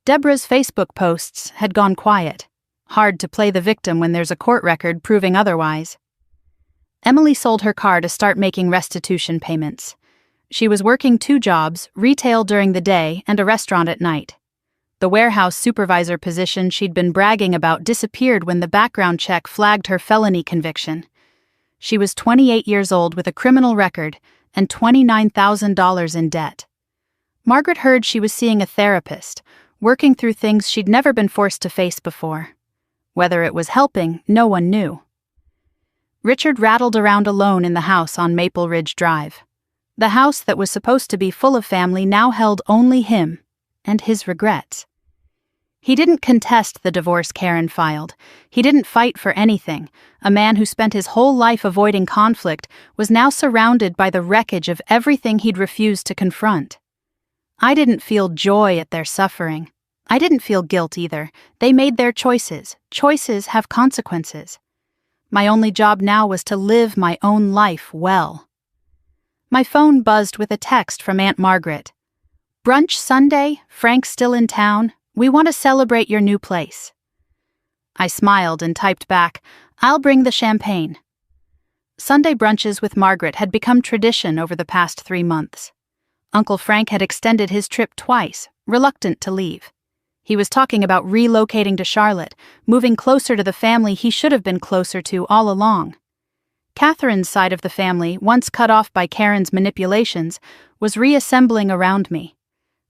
Deborah's Facebook posts had gone quiet. Hard to play the victim when there's a court record proving otherwise. Emily sold her car to start making restitution payments. She was working 2 jobs, retail during the day and a restaurant at night. The warehouse supervisor position she'd been bragging about disappeared when the background check flagged her felony conviction. She was 28 years old with a criminal record and $29,000 in debt. Margaret heard she was seeing a therapist, working through things she'd never been forced to face before. Whether it was helping, no one knew. Richard rattled around alone in the house on Maple Ridge Drive. The house that was supposed to be full of family now held only him and his regrets. He didn't contest the divorce Karen filed. He didn't fight for anything. A man who spent his whole life avoiding conflict was now surrounded by the wreckage of everything he'd refused to confront. I didn't feel joy at their suffering. I didn't feel guilt either. They made their choices. Choices have consequences. My only job now was to live my own life well. My phone buzzed with a text from Aunt Margaret. "Brunch Sunday? Frank's still in town? We want to celebrate your new place." I smiled and typed back, "I'll bring the champagne." Sunday brunches with Margaret had become tradition over the past 3 months. Uncle Frank had extended his trip twice, reluctant to leave. He was talking about relocating to Charlotte, moving closer to the family he should have been closer to all along. Catherine's side of the family, once cut off by Karen's manipulations, was reassembling around me.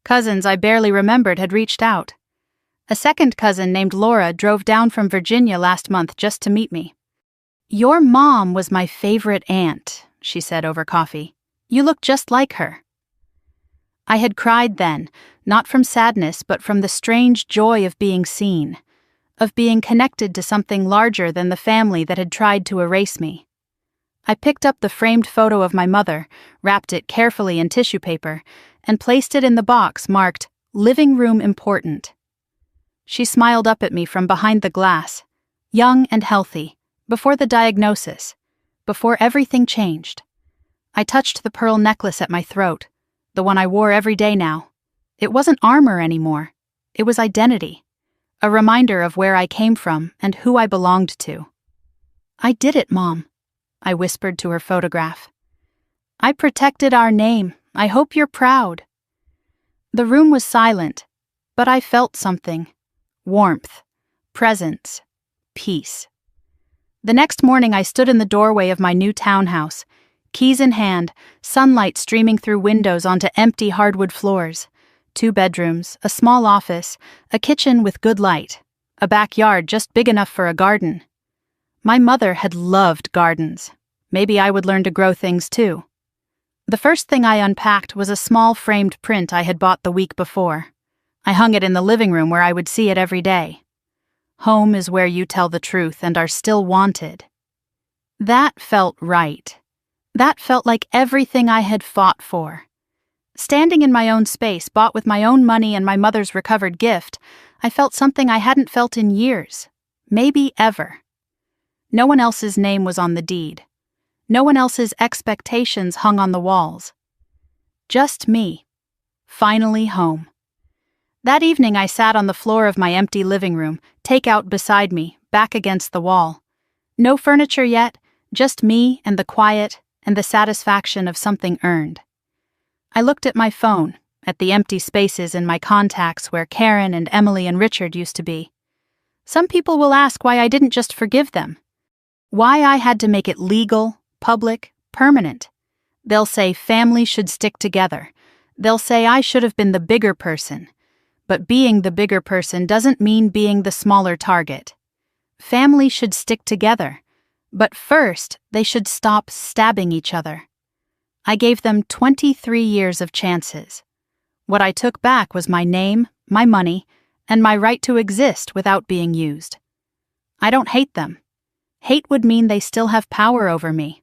Cousins I barely remembered had reached out. A second cousin named Laura drove down from Virginia last month just to meet me. "Your mom was my favorite aunt," she said over coffee. "You look just like her." I had cried then, not from sadness but from the strange joy of being seen, of being connected to something larger than the family that had tried to erase me. I picked up the framed photo of my mother, wrapped it carefully in tissue paper, and placed it in the box marked, "Living Room Important." She smiled up at me from behind the glass, young and healthy, before the diagnosis, before everything changed. I touched the pearl necklace at my throat, the one I wore every day now. It wasn't armor anymore. It was identity, a reminder of where I came from and who I belonged to. "I did it, Mom," I whispered to her photograph. "I protected our name. I hope you're proud." The room was silent, but I felt something. Warmth, presence, peace. The next morning I stood in the doorway of my new townhouse, keys in hand, sunlight streaming through windows onto empty hardwood floors. 2 bedrooms, a small office, a kitchen with good light, a backyard just big enough for a garden. My mother had loved gardens. Maybe I would learn to grow things too. The first thing I unpacked was a small framed print I had bought the week before. I hung it in the living room where I would see it every day. "Home is where you tell the truth and are still wanted." That felt right. That felt like everything I had fought for. Standing in my own space, bought with my own money and my mother's recovered gift, I felt something I hadn't felt in years, maybe ever. No one else's name was on the deed. No one else's expectations hung on the walls. Just me. Finally home. That evening I sat on the floor of my empty living room, takeout beside me, back against the wall. No furniture yet, just me and the quiet and the satisfaction of something earned. I looked at my phone, at the empty spaces in my contacts where Karen and Emily and Richard used to be. Some people will ask why I didn't just forgive them. Why I had to make it legal, public, permanent. They'll say family should stick together. They'll say I should have been the bigger person. But being the bigger person doesn't mean being the smaller target. Family should stick together. But first, they should stop stabbing each other. I gave them 23 years of chances. What I took back was my name, my money, and my right to exist without being used. I don't hate them. Hate would mean they still have power over me.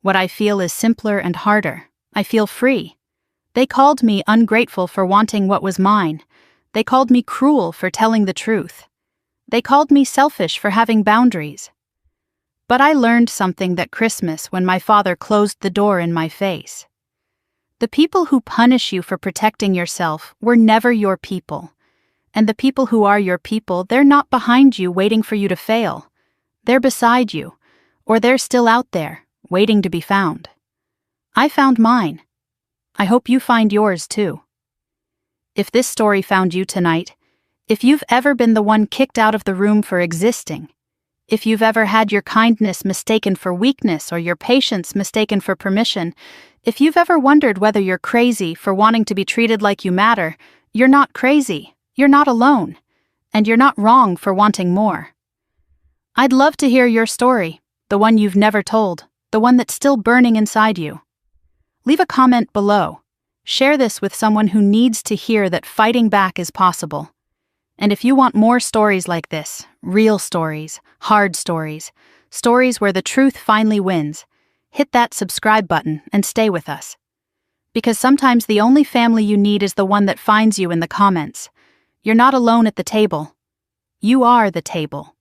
What I feel is simpler and harder. I feel free. They called me ungrateful for wanting what was mine. They called me cruel for telling the truth. They called me selfish for having boundaries. But I learned something that Christmas when my father closed the door in my face. The people who punish you for protecting yourself were never your people. And the people who are your people, they're not behind you waiting for you to fail. They're beside you, or they're still out there, waiting to be found. I found mine. I hope you find yours too. If this story found you tonight, if you've ever been the one kicked out of the room for existing, if you've ever had your kindness mistaken for weakness or your patience mistaken for permission, if you've ever wondered whether you're crazy for wanting to be treated like you matter, you're not crazy, you're not alone, and you're not wrong for wanting more. I'd love to hear your story, the one you've never told, the one that's still burning inside you. Leave a comment below. Share this with someone who needs to hear that fighting back is possible. And if you want more stories like this, real stories, hard stories, stories where the truth finally wins, hit that subscribe button and stay with us. Because sometimes the only family you need is the one that finds you in the comments. You're not alone at the table. You are the table.